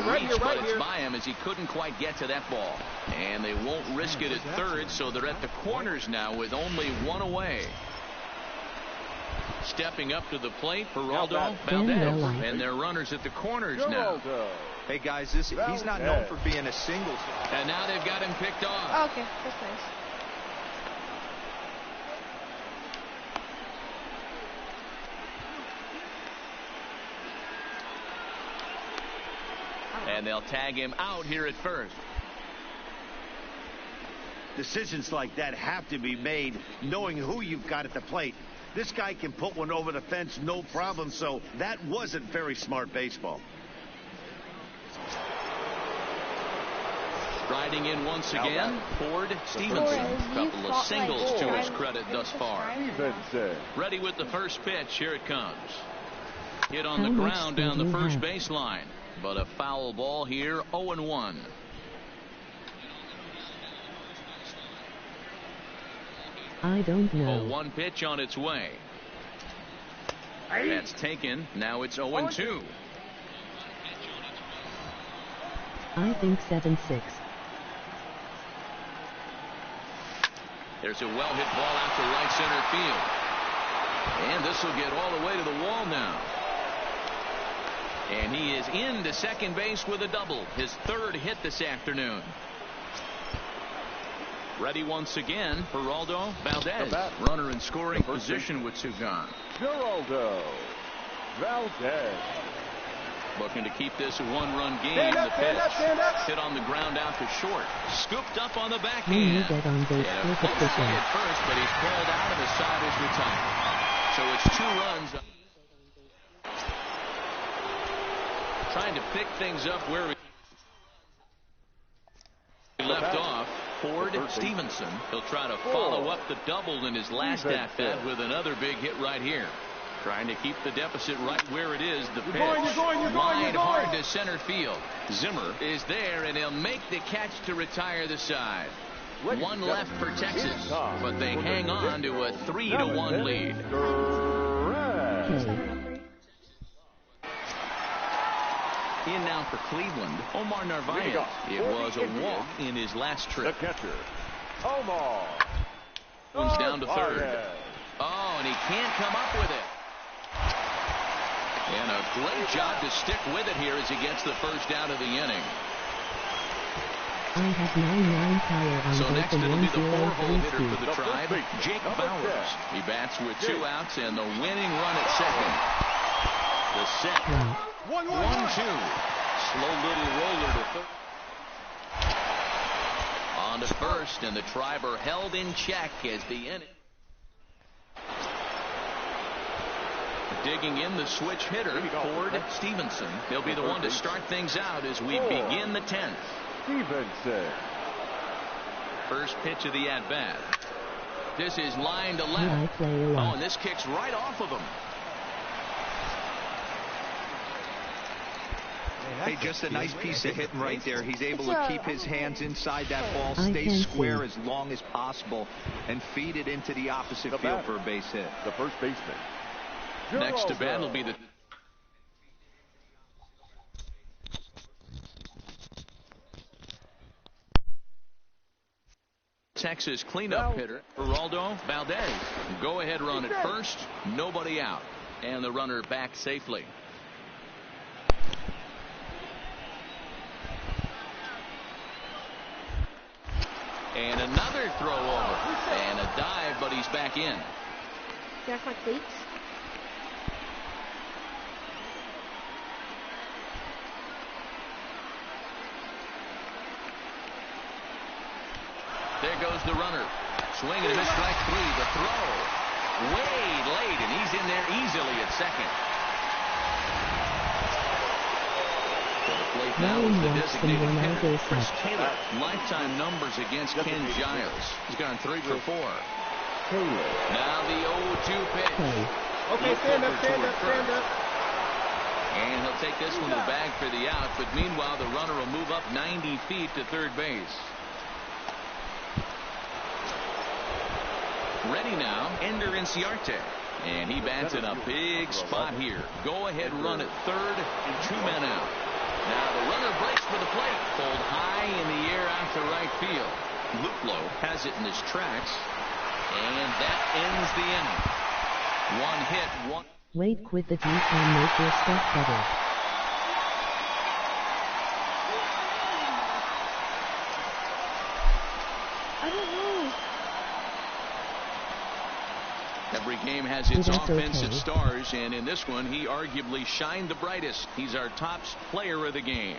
Speaker 2: Right here,
Speaker 1: Reach,
Speaker 2: right
Speaker 1: but it's
Speaker 2: here.
Speaker 1: by him as he couldn't quite get to that ball. And they won't risk it at third, so they're at the corners now with only one away. Stepping up to the plate, Geraldo Valdez. And their runners at the corners now.
Speaker 4: Geraldo.
Speaker 5: Hey guys, he's not known for being a singles.
Speaker 1: And now they've got him picked off.
Speaker 8: Okay, that's nice.
Speaker 1: And they'll tag him out here at first.
Speaker 3: Decisions like that have to be made knowing who you've got at the plate. This guy can put one over the fence, no problem, so that wasn't very smart baseball.
Speaker 1: Riding in once again, Ford Stevenson. A couple of singles to his credit thus far.
Speaker 4: Stevenson.
Speaker 1: Ready with the first pitch. Here it comes. Hit on
Speaker 7: How
Speaker 1: the
Speaker 7: much
Speaker 1: ground
Speaker 7: do
Speaker 1: down the
Speaker 7: you
Speaker 1: first
Speaker 7: have?
Speaker 1: baseline. But a foul ball here, 0-1.
Speaker 7: I don't
Speaker 1: A
Speaker 7: know.
Speaker 1: 1 pitch on its way. That's taken. Now it's 0-2.
Speaker 7: I think 7-6.
Speaker 1: There's a well-hit ball out to right center field. And this will get all the way to the wall now. And he is into second base with a double. His third hit this afternoon. Ready once again, Geraldo Valdez. Runner in scoring position with 2 gone.
Speaker 4: Geraldo Valdez.
Speaker 1: Looking to keep this a 1-run game. The pitch hit on the ground out to short. Scooped up on the
Speaker 7: You
Speaker 1: backhand.
Speaker 7: get on base
Speaker 1: And a
Speaker 7: with
Speaker 1: close
Speaker 7: official.
Speaker 1: at first, but he's called out and the side is retired. So it's 2 runs. Trying to pick things up where he left off. Ford Stevenson. He'll try to follow up the double in his last at-bat with another big hit right here. Trying to keep the deficit right where it is. The pitch lined hard to center field. Zimmer is there, and he'll make the catch to retire the side. 1 left for Texas, but they hang on to a 3-1 lead.
Speaker 7: Okay.
Speaker 1: In now for Cleveland, Omar Narvaez. It was a walk in his last
Speaker 4: The
Speaker 1: trip.
Speaker 4: catcher, Omar.
Speaker 1: One's down to third.
Speaker 4: Narvaez.
Speaker 1: Oh, and he can't come up with it. And a great job to stick with it here as he gets the first out of the inning.
Speaker 7: I have 9-9 power on
Speaker 1: So
Speaker 7: both
Speaker 1: next
Speaker 7: the
Speaker 1: it'll be the
Speaker 7: 1-0
Speaker 1: 4-hole hitter
Speaker 7: speed.
Speaker 1: for the Tribe, Jake Bowers. He bats with 2 outs and the winning run at second. The set. 1-2. Slow little roller to third. On to first, and the Tribe are held in check as the inning. Digging in the switch hitter, Ford Stevenson. He'll be the one to start things out as we begin the 10th.
Speaker 4: Stevenson.
Speaker 1: First pitch of the at-bat. This is line to
Speaker 7: I
Speaker 1: left.
Speaker 7: play a lot.
Speaker 1: Oh, and this kicks right off of him.
Speaker 5: Hey, just a nice piece of hitting right there. He's able to keep his hands inside that ball,
Speaker 7: I
Speaker 5: stay
Speaker 7: can
Speaker 5: square
Speaker 7: see.
Speaker 5: as long as possible, and feed it into the opposite
Speaker 4: The
Speaker 5: field
Speaker 4: batter,
Speaker 5: for a base hit.
Speaker 4: The first baseman.
Speaker 1: Next to bat will be the Texas cleanup hitter, Geraldo Valdez. Go ahead run at first, nobody out, and the runner back safely. And another throw over, and a dive, but he's back in.
Speaker 8: That's my cleats.
Speaker 1: There goes the runner. Swing and a miss, strike 3. The throw. Way late, and he's in there easily at second. To the plate now is the designated hitter, Chris Taylor. Lifetime numbers against Ken Giles. He's gone 3 for 4.
Speaker 4: Taylor.
Speaker 1: Now the 0-2 pitch.
Speaker 7: Play.
Speaker 2: Okay, stand up, stand up, stand up.
Speaker 1: And he'll take this one to the bag for the out, but meanwhile the runner will move up 90 feet to third base. Ready now, Ender Inciarte. And he bats in a big spot here. Go ahead run at third and 2 men out. Now the runner breaks for the plate. Pulled high in the air out to right field. Luplow has it in his tracks. And that ends the inning. 1 hit, 1.
Speaker 7: Wait, quit the juice and make your stuff better.
Speaker 8: I don't know.
Speaker 1: Every game has its
Speaker 7: That's
Speaker 1: offensive
Speaker 7: okay.
Speaker 1: stars, and in this one, he arguably shined the brightest. He's our top player of the game.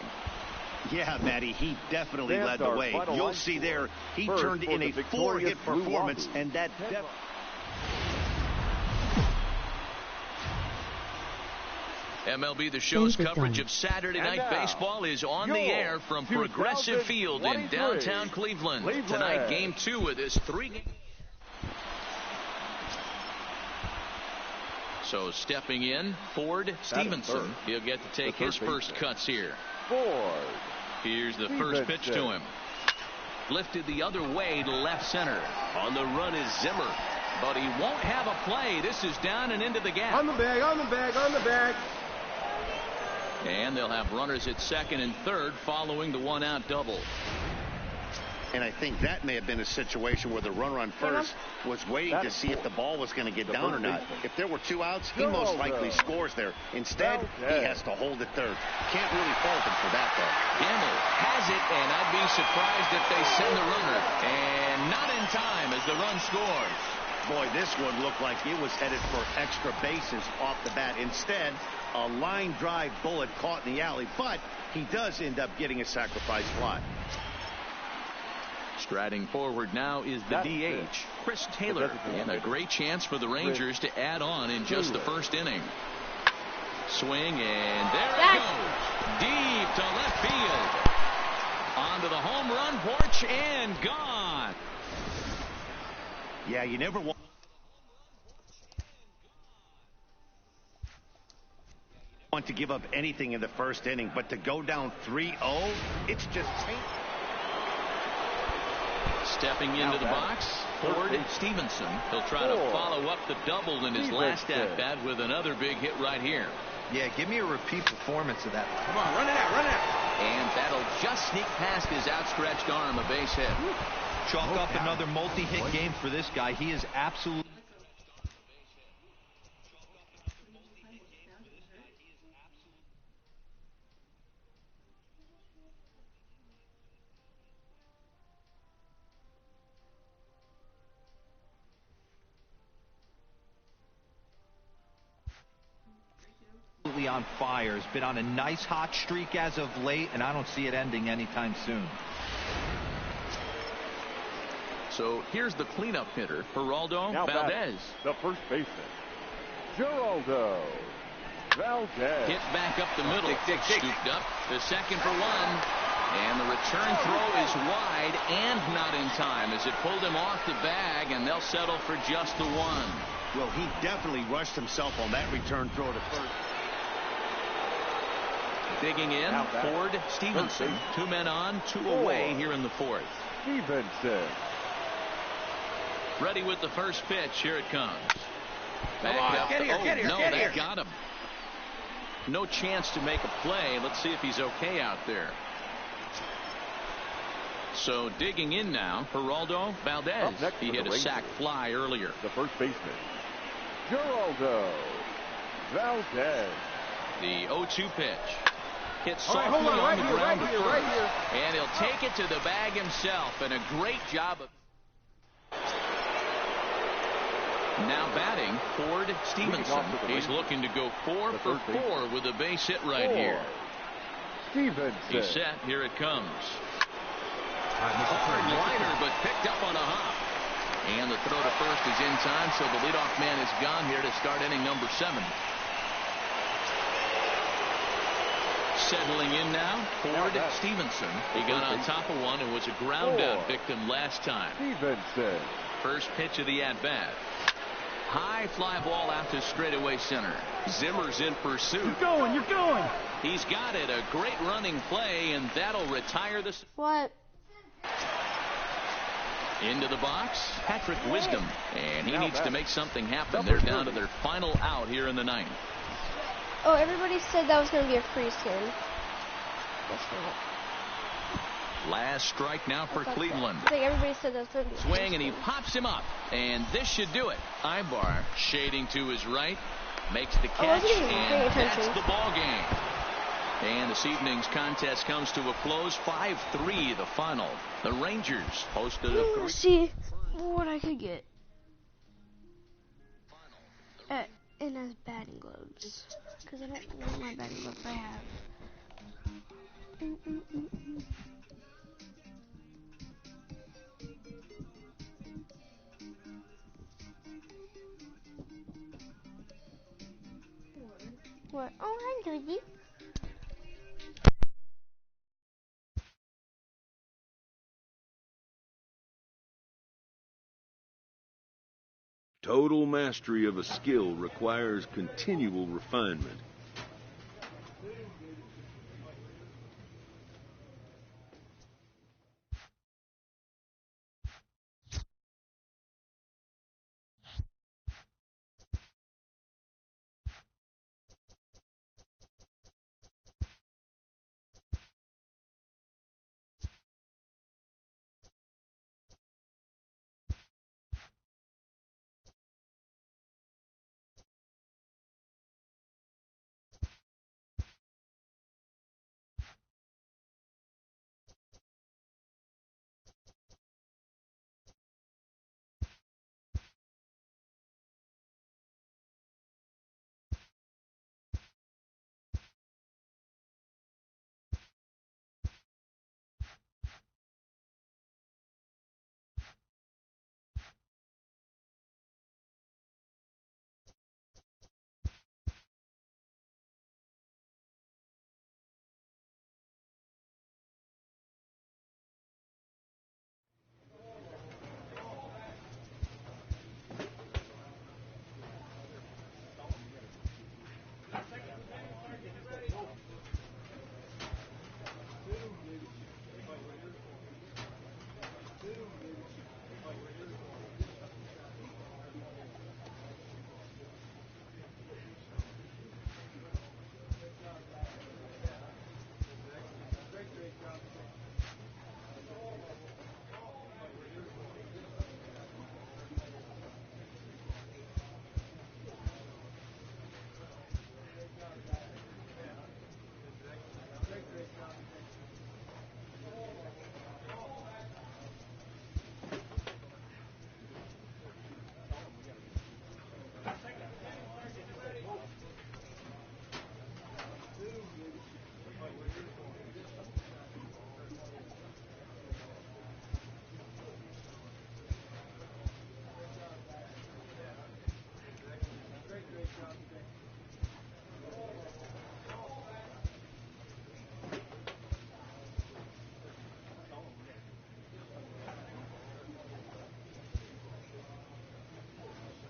Speaker 3: Yeah, Matty, he definitely
Speaker 4: That's
Speaker 3: led the
Speaker 4: our
Speaker 3: way.
Speaker 4: final
Speaker 3: You'll
Speaker 4: line
Speaker 3: see
Speaker 4: score.
Speaker 3: there, he
Speaker 4: First
Speaker 3: turned
Speaker 4: for
Speaker 3: in
Speaker 4: the
Speaker 3: a
Speaker 4: victorious
Speaker 3: 4-hit
Speaker 4: Blue
Speaker 3: performance,
Speaker 4: Wahoos.
Speaker 3: and that
Speaker 1: MLB The Show's
Speaker 7: Thank you,
Speaker 1: coverage
Speaker 7: Don.
Speaker 1: of Saturday
Speaker 4: And
Speaker 1: Night
Speaker 4: now,
Speaker 1: Baseball is on the
Speaker 4: your
Speaker 1: air from Progressive Field in
Speaker 4: 2023
Speaker 1: downtown Cleveland.
Speaker 4: Cleveland.
Speaker 1: Tonight, Game 2 of this 3-game. So stepping in, Ford Stevenson.
Speaker 4: third.
Speaker 1: He'll get to take
Speaker 4: The
Speaker 1: his
Speaker 4: third
Speaker 1: first
Speaker 4: baseman.
Speaker 1: cuts here.
Speaker 4: Ford.
Speaker 1: Here's the first pitch to him. Lifted the other way to left center. On the run is Zimmer. But he won't have a play. This is down and into the gap.
Speaker 2: On the bag, on the bag, on the bag.
Speaker 1: And they'll have runners at second and third following the 1-out double.
Speaker 3: And I think that may have been a situation where the runner on first was waiting to see if the ball was going to get down or not. If there were 2 outs, he most likely scores there. Instead, he has to hold at third. Can't really fault him for that, though.
Speaker 1: Gamble has it, and I'd be surprised if they send the runner. And not in time as the run scores.
Speaker 3: Boy, this one looked like it was headed for extra bases off the bat. Instead, a line drive bullet caught in the alley, but he does end up getting a sacrifice fly.
Speaker 1: Striding forward now is the DH, Chris Taylor, and a great chance for the Rangers to add on in just the first inning. Swing, and there it goes. Deep to left field. Onto the home run porch and gone.
Speaker 3: Yeah, you never want to give up anything in the first inning, but to go down 3-0, it's just
Speaker 1: Stepping into the box, Ford Stevenson. He'll try to follow up the double in his last at-bat with another big hit right here.
Speaker 5: Yeah, give me a repeat performance of that.
Speaker 2: Come on, run it out, run it out.
Speaker 1: And that'll just sneak past his outstretched arm, a base hit.
Speaker 5: Chalk up another multi-hit game for this guy. He is absolutely... be on fire. He's been on a nice hot streak as of late, and I don't see it ending anytime soon.
Speaker 1: So here's the cleanup hitter, Geraldo
Speaker 4: Now
Speaker 1: Valdez.
Speaker 4: The first baseman, Geraldo Valdez.
Speaker 1: Hit back up the middle. Scooped up. The second for one. And the return throw is wide and not in time as it pulled him off the bag, and they'll settle for just the one.
Speaker 3: Well, he definitely rushed himself on that return throw to first.
Speaker 1: Digging in, Ford Stevenson. 2 men on, 2 away here in the fourth.
Speaker 4: Stevenson.
Speaker 1: Ready with the first pitch. Here it comes.
Speaker 2: Come on,
Speaker 1: Back
Speaker 2: get here,
Speaker 1: up.
Speaker 2: get here,
Speaker 1: No,
Speaker 2: get
Speaker 1: that
Speaker 2: here.
Speaker 1: got him. No chance to make a play. Let's see if he's okay out there. So digging in now, Geraldo Valdez. He hit a sac fly earlier.
Speaker 4: The first baseman, Geraldo Valdez.
Speaker 1: The 0-2 pitch. Hit
Speaker 2: All right,
Speaker 1: softly
Speaker 2: hold on,
Speaker 1: on
Speaker 2: right
Speaker 1: the
Speaker 2: here,
Speaker 1: ground
Speaker 2: right
Speaker 1: to
Speaker 2: here, right
Speaker 1: first.
Speaker 2: here.
Speaker 1: And he'll take it to the bag himself. And a great job of... Now batting, Ford Stevenson. He's looking to go 4 for 4 with a base hit right here.
Speaker 4: Stevenson.
Speaker 1: He's set. Here it comes. Hard liner, but picked up on a hop. And the throw to first is in time, so the leadoff man is gone here to start inning number 7. Settling in now, Ford Stevenson. He got on top of one and was a ground out victim last time.
Speaker 4: Stevenson.
Speaker 1: First pitch of the at-bat. High fly ball out to straightaway center. Zimmer's in pursuit.
Speaker 2: You're going.
Speaker 1: He's got it. A great running play, and that'll retire this.
Speaker 8: What?
Speaker 1: Into the box, Patrick Wisdom, and he needs to make something happen. They're down to their final out here in the 9th.
Speaker 8: Oh, everybody said that was going to be a free spin. Guess not.
Speaker 1: Last strike now for Cleveland.
Speaker 8: I think everybody said that was going to be a
Speaker 1: Swing, and
Speaker 8: free
Speaker 1: he
Speaker 8: spin.
Speaker 1: pops him up, and this should do it. Ibar shading to his right, makes the catch,
Speaker 8: wasn't even paying
Speaker 1: and that's
Speaker 8: attention.
Speaker 1: the ball game. And this evening's contest comes to a close. 5-3 the final. The Rangers hosted a 3.
Speaker 8: Let's see what I could get. And as batting gloves. Because I don't want my batting gloves I have. What? Oh, hi, Luigi.
Speaker 9: Total mastery of a skill requires continual refinement.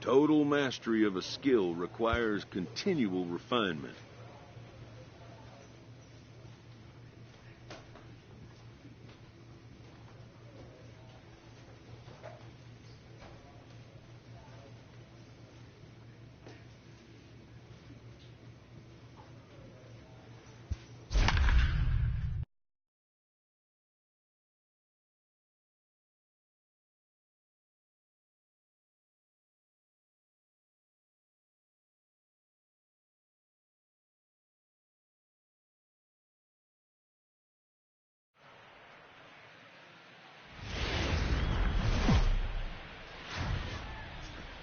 Speaker 9: Total mastery of a skill requires continual refinement.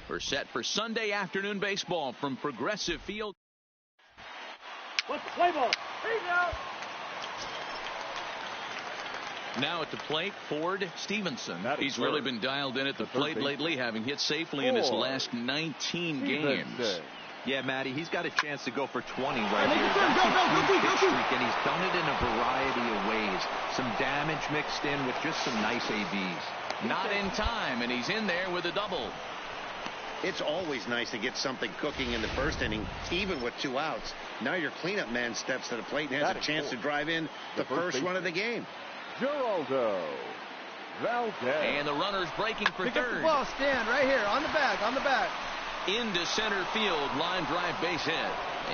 Speaker 1: We're set for Sunday afternoon baseball from Progressive Field.
Speaker 2: Let's play ball. He's out.
Speaker 1: Now at the plate, Ford Stevenson. He's
Speaker 4: first.
Speaker 1: really been dialed in at the plate lately, having hit safely in his last 19 games.
Speaker 5: Yeah, Matty, he's got a chance to go for 20 right here. That's a huge pitch streak, and he's done it in a variety of ways. Some damage mixed in with just some nice ABs.
Speaker 1: Not in time, and he's in there with a double.
Speaker 3: It's always nice to get something cooking in the first inning, even with 2 outs. Now your cleanup man steps to the plate and has a chance to drive in the first run of the game.
Speaker 4: Geraldo Valdez.
Speaker 1: And the runner's breaking for
Speaker 10: Pick
Speaker 1: third.
Speaker 10: up the ball, stand right here, on the back,
Speaker 1: Into center field, line drive base hit.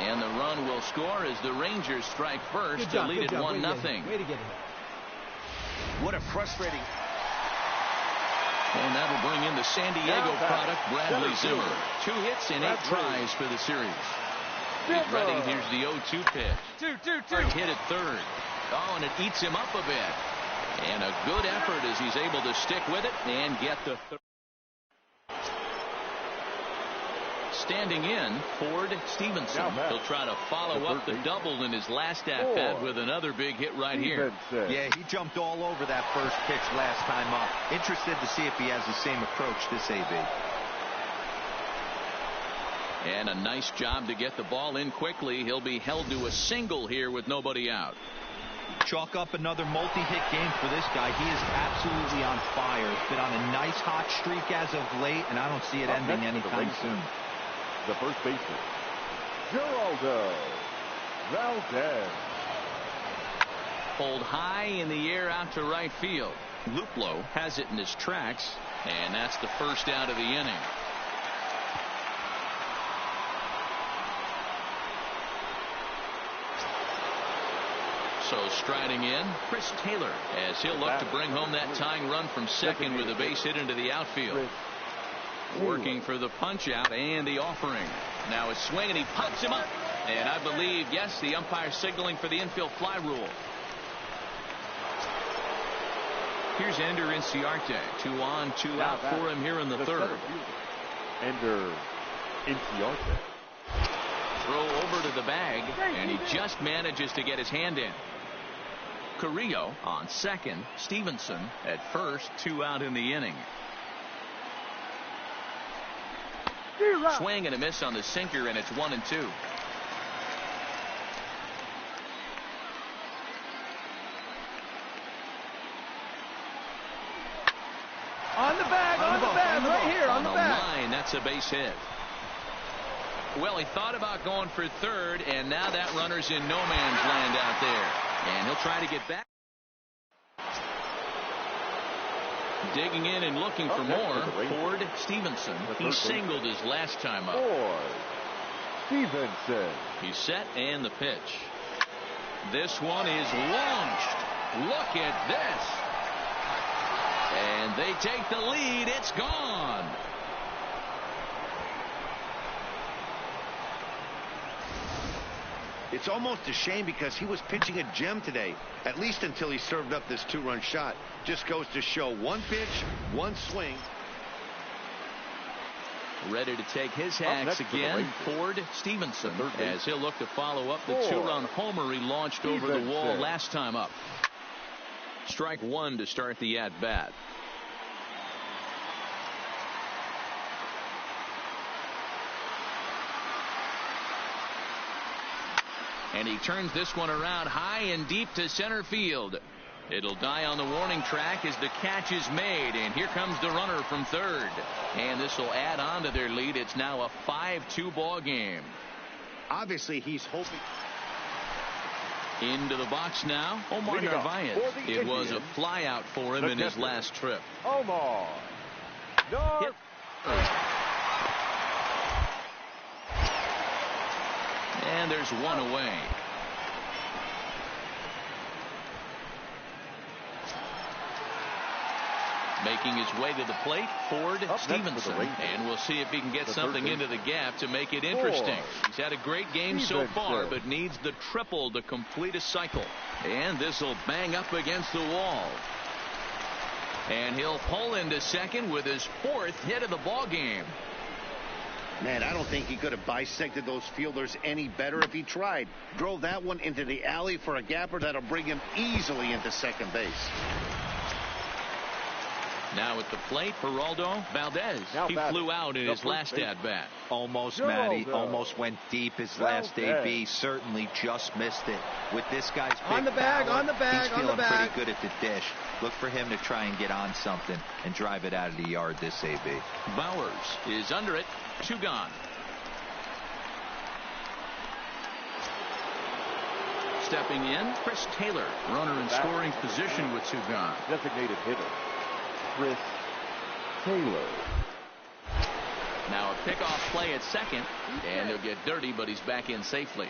Speaker 1: And the run will score as the Rangers strike first to lead it 1-0.
Speaker 10: Way to get it.
Speaker 3: What a frustrating...
Speaker 1: And that'll bring in the San Diego product, Bradley Zimmer. 2 hits and 8 tries for the series. He's ready. Here's the 0-2 pitch.
Speaker 10: 2-2-2.
Speaker 1: Hit at third. Oh, and it eats him up a bit. And a good effort as he's able to stick with it and get the third. Standing in, Ford Stevenson. He'll try to follow up the double in his last at-bat with another big hit right here.
Speaker 5: Yeah, he jumped all over that first pitch last time up. Interested to see if he has the same approach this AB.
Speaker 1: And a nice job to get the ball in quickly. He'll be held to a single here with nobody out.
Speaker 5: Chalk up another multi-hit game for this guy. He is absolutely on fire. He's been on a nice hot streak as of late, and I don't see it ending anytime soon.
Speaker 4: The first baseman, Geraldo Valdez.
Speaker 1: Pulled high in the air out to right field. Luplow has it in his tracks, and that's the first out of the inning. So striding in, Chris Taylor, as he'll look to bring home that tying run from second with a base hit into the outfield. Working for the punch out and the offering. Now a swing, and he pops him up. And I believe, yes, the umpire signaling for the infield fly rule. Here's Ender Inciarte. 2 on, 2 out for him here in the third.
Speaker 4: Ender Inciarte.
Speaker 1: Throw over to the bag, and he just manages to get his hand in. Carrillo on second. Stevenson at first. 2 out in the inning. Swing and a miss on the sinker, and it's 1-2.
Speaker 10: On the bag, right here, on the back.
Speaker 1: Line, that's a base hit. Well, he thought about going for third, and now that runner's in no man's land out there. And he'll try to get back. Digging in and looking for more. Ford Stevenson. He singled his last time up.
Speaker 4: Ford Stevenson.
Speaker 1: He's set, and the pitch. This one is launched. Look at this. And they take the lead. It's gone.
Speaker 3: It's almost a shame because he was pitching a gem today, at least until he served up this 2-run shot. Just goes to show 1 pitch, 1 swing.
Speaker 1: Ready to take his hacks again, Ford Stevenson, as he'll look to follow up the 2-run homer he launched over the wall last time up. Strike 1 to start the at-bat. And he turns this one around high and deep to center field. It'll die on the warning track as the catch is made, and here comes the runner from third. And this will add on to their lead. It's now a 5-2 ball game.
Speaker 3: Obviously, he's hoping.
Speaker 1: Into the box now, Omar Narvaez. It was a flyout for him in his last trip.
Speaker 4: Omar Narvaez.
Speaker 1: And there's one away. Making his way to the plate, Ford Stevenson. And we'll see if he can get something into the gap to make it interesting. He's had a great game so far, but needs the triple to complete a cycle. And this will bang up against the wall. And he'll pull into second with his 4th hit of the ball game.
Speaker 3: Man, I don't think he could have bisected those fielders any better if he tried. Drove that one into the alley for a gapper that'll bring him easily into second base.
Speaker 1: Now at the plate, Geraldo Valdez. He flew out in his last at-bat.
Speaker 5: Almost, Matty. Almost went deep his last AB. Certainly just missed it. With this guy's big
Speaker 10: on the bag,
Speaker 5: power,
Speaker 10: on the bag,
Speaker 5: he's feeling pretty good at the dish. Look for him to try and get on something and drive it out of the yard this AB.
Speaker 1: Bowers is under it. 2 gone. Stepping in, Chris Taylor. Runner in scoring position with 2 gone.
Speaker 4: Designated hitter, Chris Taylor.
Speaker 1: Now a pickoff play at second, and he'll get dirty, but he's back in safely.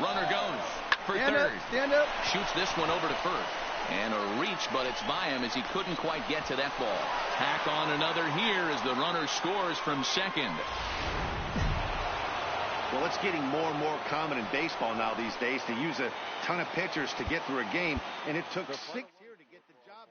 Speaker 1: Runner goes for third.
Speaker 10: Stand up.
Speaker 1: Shoots this one over to first. And a reach, but it's by him as he couldn't quite get to that ball. Tack on another here as the runner scores from second.
Speaker 3: Well, it's getting more and more common in baseball now these days to use a ton of pitchers to get through a game, and it took 6 here to get the job.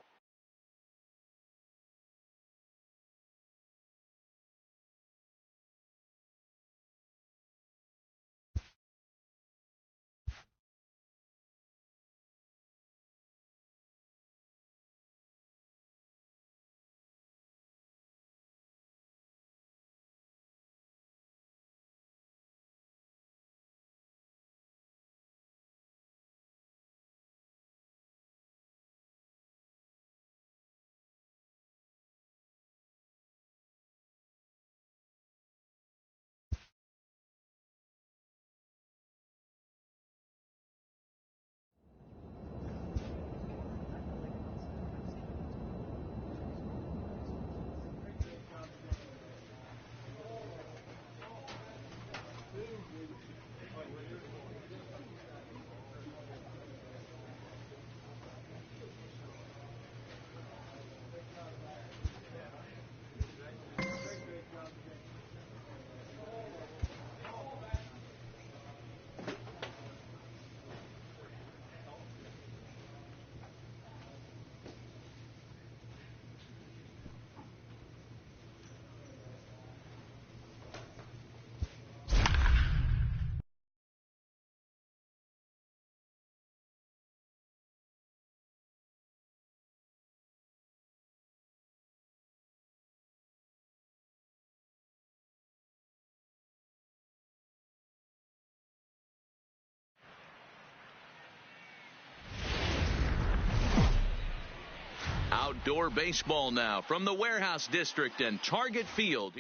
Speaker 1: Outdoor baseball now from the Warehouse District and Target Field.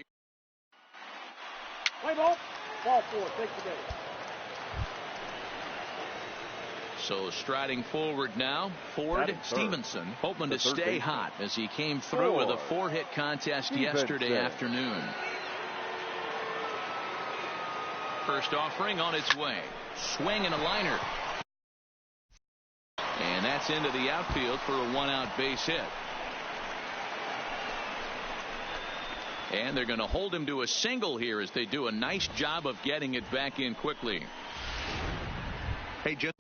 Speaker 2: Play ball. Ball 4. Take the game.
Speaker 1: So striding forward now, Ford Stevenson, hoping to stay hot as he came through with a 4-hit contest yesterday afternoon. First offering on its way. Swing and a liner. And that's into the outfield for a 1-out base hit. And they're going to hold him to a single here as they do a nice job of getting it back in quickly.
Speaker 5: Hey, just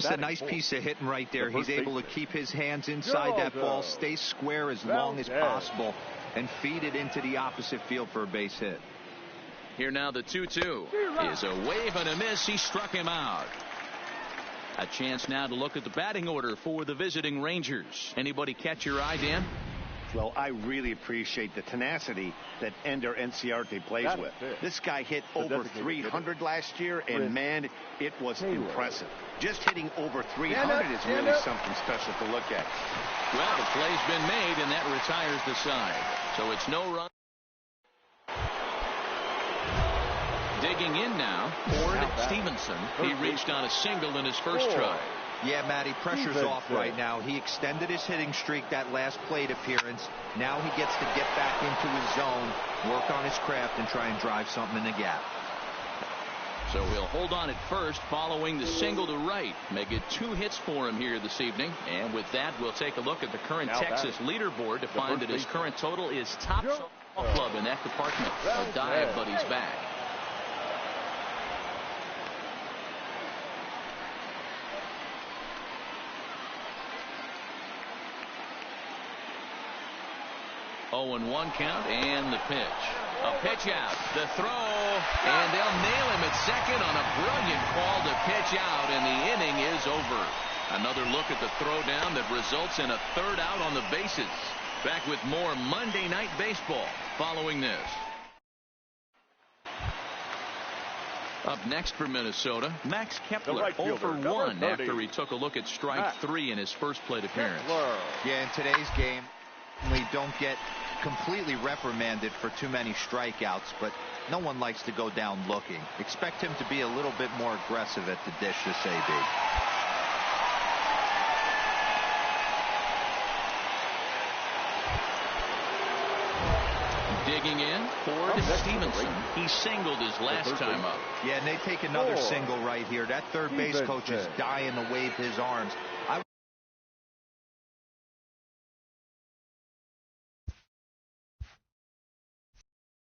Speaker 5: That's a nice piece of hitting right there. He's able to keep his hands inside that ball, stay square as long as possible, and feed it into the opposite field for a base hit.
Speaker 1: Here now the 2-2 is a wave and a miss. He struck him out. A chance now to look at the batting order for the visiting Rangers. Anybody catch your eye, Dan?
Speaker 3: Well, I really appreciate the tenacity that Ender Inciarte plays with. This guy hit over 300 last year, and man, it was impressive. Just hitting over 300 is really something special to look at.
Speaker 1: Well, the play's been made, and that retires the side. So it's no run. Digging in now, Ford Stevenson. He reached on a single in his first try.
Speaker 5: Yeah, Matty, pressure's off right now. He extended his hitting streak that last plate appearance. Now he gets to get back into his zone, work on his craft, and try and drive something in the gap.
Speaker 1: So he'll hold on at first following the single to right. Make it 2 hits for him here this evening. And with that, we'll take a look at the current Texas leaderboard to find that his current total is top softball club in that department. A dive, but he's back. Oh, and 1 count, and the pitch. A pitch out, the throw, and they'll nail him at second on a brilliant call to pitch out, and the inning is over. Another look at the throwdown that results in a 3rd out on the bases. Back with more Monday Night Baseball following this. Up next for Minnesota, Max Kepler 0 for 1 after he took a look at strike 3 in his first plate appearance.
Speaker 5: Yeah, in today's game, we don't get completely reprimanded for too many strikeouts, but no one likes to go down looking. Expect him to be a little bit more aggressive at the dish this AB.
Speaker 1: Digging in, Ford Stevenson. He singled his last time up.
Speaker 5: Yeah, and they take another single right here. That third base coach is dying to wave his arms.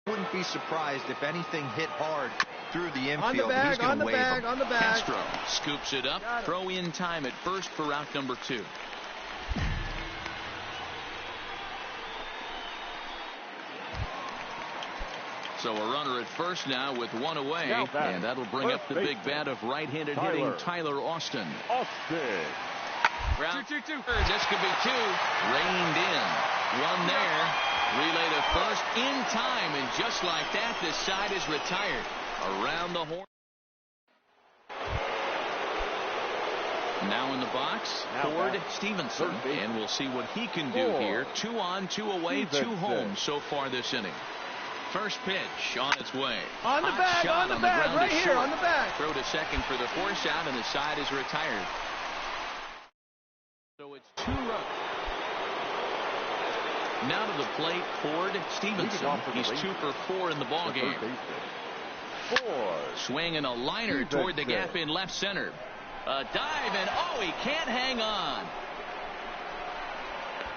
Speaker 5: I wouldn't be surprised if anything hit hard through the infield. He's going to wave him.
Speaker 10: On the bag.
Speaker 1: Castro scoops it up. Throw in time at first for out number 2. So a runner at first now with 1 away, and that'll bring up the big bat of right-handed hitting Tyler Austin. Round 2-2. This could be 2. Reined in. 1 there. Relay to first in time, and just like that, this side is retired. Around the horn. Now in the box, Ford Stevenson, and we'll see what he can do here. 2 on, 2 away, 2 home so far this inning. First pitch on its way.
Speaker 10: On the bag, right here, on the bag.
Speaker 1: Throw to second for the force out, and the side is retired. So it's 2 runs. Now to the plate, Ford Stevenson. He's 2 for 4 in the ball game. Swinging a liner toward the gap in left center. A dive, and oh, he can't hang on.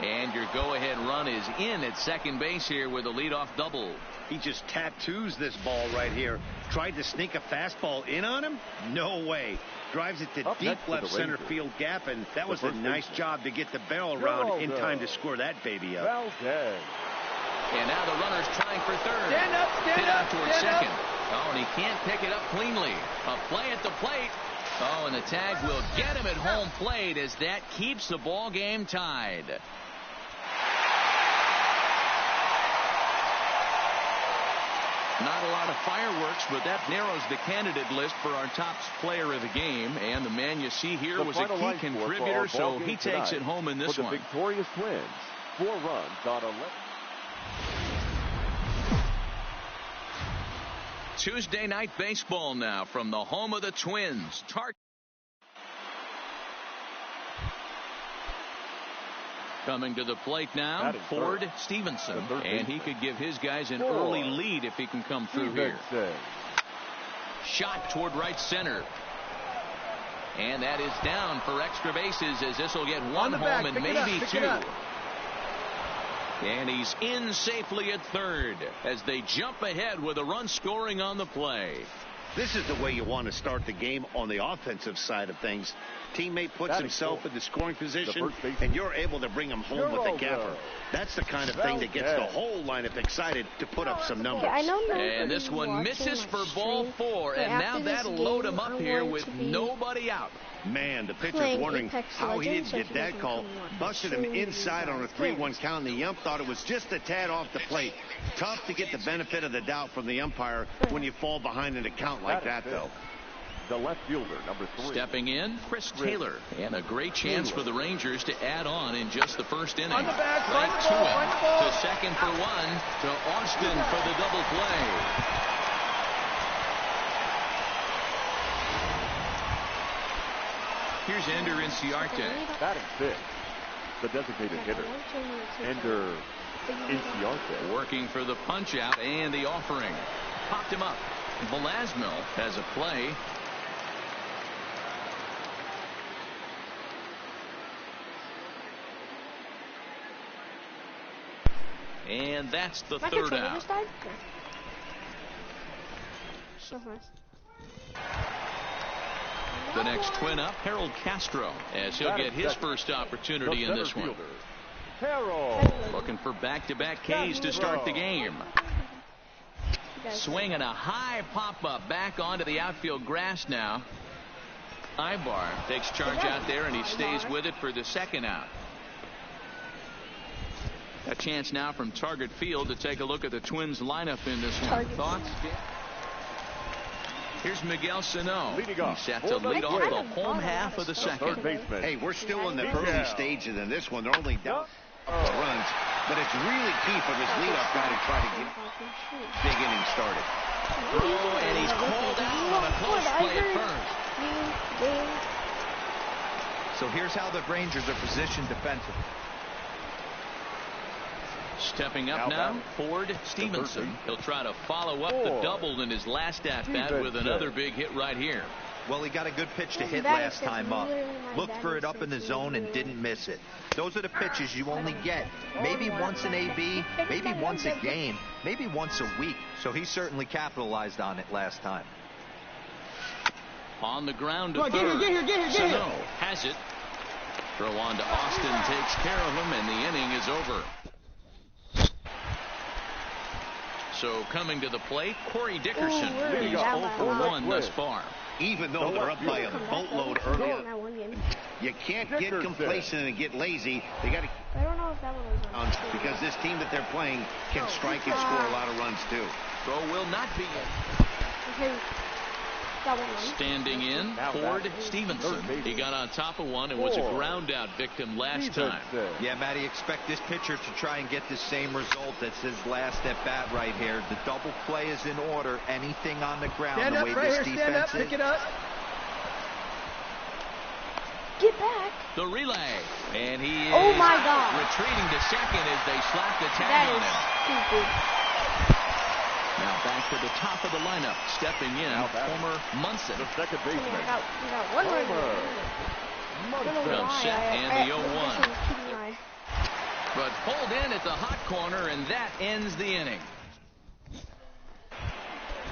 Speaker 1: And your go-ahead run is in at second base here with a leadoff double.
Speaker 3: He just tattoos this ball right here. Tried to sneak a fastball in on him? No way. Drives it to deep left center field gap, and that was a nice job to get the barrel around in time to score that baby up.
Speaker 1: And now the runner's trying for third.
Speaker 10: Stand up,
Speaker 1: hit out towards second. Oh, and he can't pick it up cleanly. A play at the plate. Oh, and the tag will get him at home plate as that keeps the ball game tied. Not a lot of fireworks, but that narrows the candidate list for our top player of the game. And the man you see here was a key contributor, so he takes it home in this one.
Speaker 4: For the victorious Twins, 4 runs on 11.
Speaker 1: Tuesday night baseball now from the home of the Twins. Coming to the plate now, Ford Stevenson, and he could give his guys an early lead if he can come through here. Shot toward right center. And that is down for extra bases as this will get 1 home and maybe 2. And he's in safely at third as they jump ahead with a run scoring on the play.
Speaker 3: This is the way you want to start the game on the offensive side of things. Teammate puts himself in the scoring position, and you're able to bring him home with the gapper. That's the kind of thing that gets the whole lineup excited to put up some numbers.
Speaker 1: And this one misses for ball 4, and now that'll load him up here with nobody out.
Speaker 3: Man, the pitcher's wondering how he didn't get that call. Busted him inside on a 3-1 count, and the ump thought it was just a tad off the plate. Tough to get the benefit of the doubt from the umpire when you fall behind in a count like that, though.
Speaker 4: The left fielder, number 3.
Speaker 1: Stepping in, Chris Taylor. And a great chance for the Rangers to add on in just the first inning.
Speaker 10: On the back,
Speaker 1: right
Speaker 10: find the
Speaker 1: to
Speaker 10: ball,
Speaker 1: him.
Speaker 10: find the ball.
Speaker 1: To second for 1. To Austin for the double play. Here's Ender Inciarte.
Speaker 4: Batting 5th, the designated hitter, Ender Inciarte.
Speaker 1: Working for the punch out and the offering. Popped him up. Velasquez has a play. And that's the third out. The next twin up, Harold Castro, as he'll get his first opportunity in this one. Looking for back-to-back Ks to start the game. Swinging a high pop-up back onto the outfield grass now. Ibar takes charge out there, and he stays with it for the second out. A chance now from Target Field to take a look at the Twins lineup in this one. Thoughts? Here's Miguel Sano. He's set to lead off the home half of the second.
Speaker 3: Hey, we're still in the early stages in this one. They're only down runs, but it's really key for this leadoff guy to try to get big inning started.
Speaker 1: Throw, and he's called out on a close play at first.
Speaker 5: So here's how the Rangers are positioned defensively.
Speaker 1: Stepping up now, Ford Stevenson. He'll try to follow up the double in his last at-bat with another big hit right here.
Speaker 5: Well, he got a good pitch to hit last time up. Looked for it up in the zone and didn't miss it. Those are the pitches you only get maybe once in AB, maybe once a game, maybe once a week. So he certainly capitalized on it last time.
Speaker 1: On the ground to third. Sano has it. Throw on to Austin, takes care of him, and the inning is over. So coming to the plate, Corey Dickerson. He's 0 for 1 thus far.
Speaker 3: Even though they're up by a boatload early, you can't get complacent and get lazy. They got to, because this team that they're playing can strike and score a lot of runs too.
Speaker 1: Throw will not be in. Standing in, Ford Stevenson. He got on top of one and was a ground out victim last time.
Speaker 5: Yeah, Matty, expect this pitcher to try and get the same result as his last at bat right here. The double play is in order. Anything on the ground,
Speaker 10: stand
Speaker 5: the
Speaker 10: up,
Speaker 5: way
Speaker 10: right
Speaker 5: this
Speaker 10: here,
Speaker 5: defense
Speaker 10: stand up,
Speaker 5: is.
Speaker 10: pick it up.
Speaker 8: Get back.
Speaker 1: The relay. And he is retreating to second as they slap the tag on him.
Speaker 8: Stupid.
Speaker 1: Now back to the top of the lineup. Stepping in, Homer Munson.
Speaker 4: The second baseman.
Speaker 8: We got one
Speaker 1: From set and the 0-1. But pulled in at the hot corner, and that ends the inning.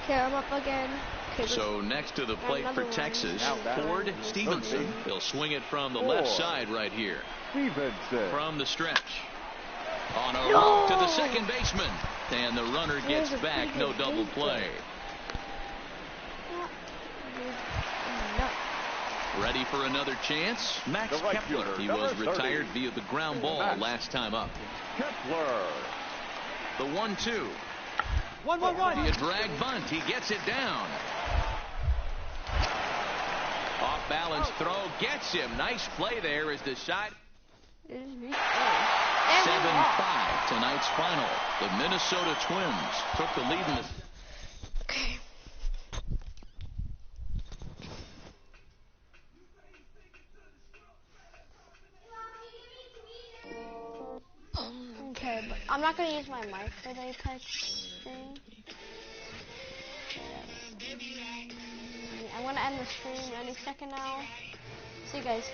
Speaker 8: Okay, I'm up again. Okay,
Speaker 1: so next to the plate for Texas, Ford Stevenson. He'll swing it from the left side right here. From the stretch. On a walk to the second baseman. And the runner gets back. No double play. Ready for another chance? Max Kepler. He was retired via the ground ball last time up.
Speaker 4: Kepler.
Speaker 1: The 1-2.
Speaker 10: 1-1-1.
Speaker 1: The drag bunt. He gets it down. Off balance throw. Gets him. Nice play there as the shot. 7-5 tonight's final. The Minnesota Twins took the lead in the...
Speaker 8: Okay, but I'm not going to use my mic for the Apex thing. I'm going to end the stream any second now. See you guys.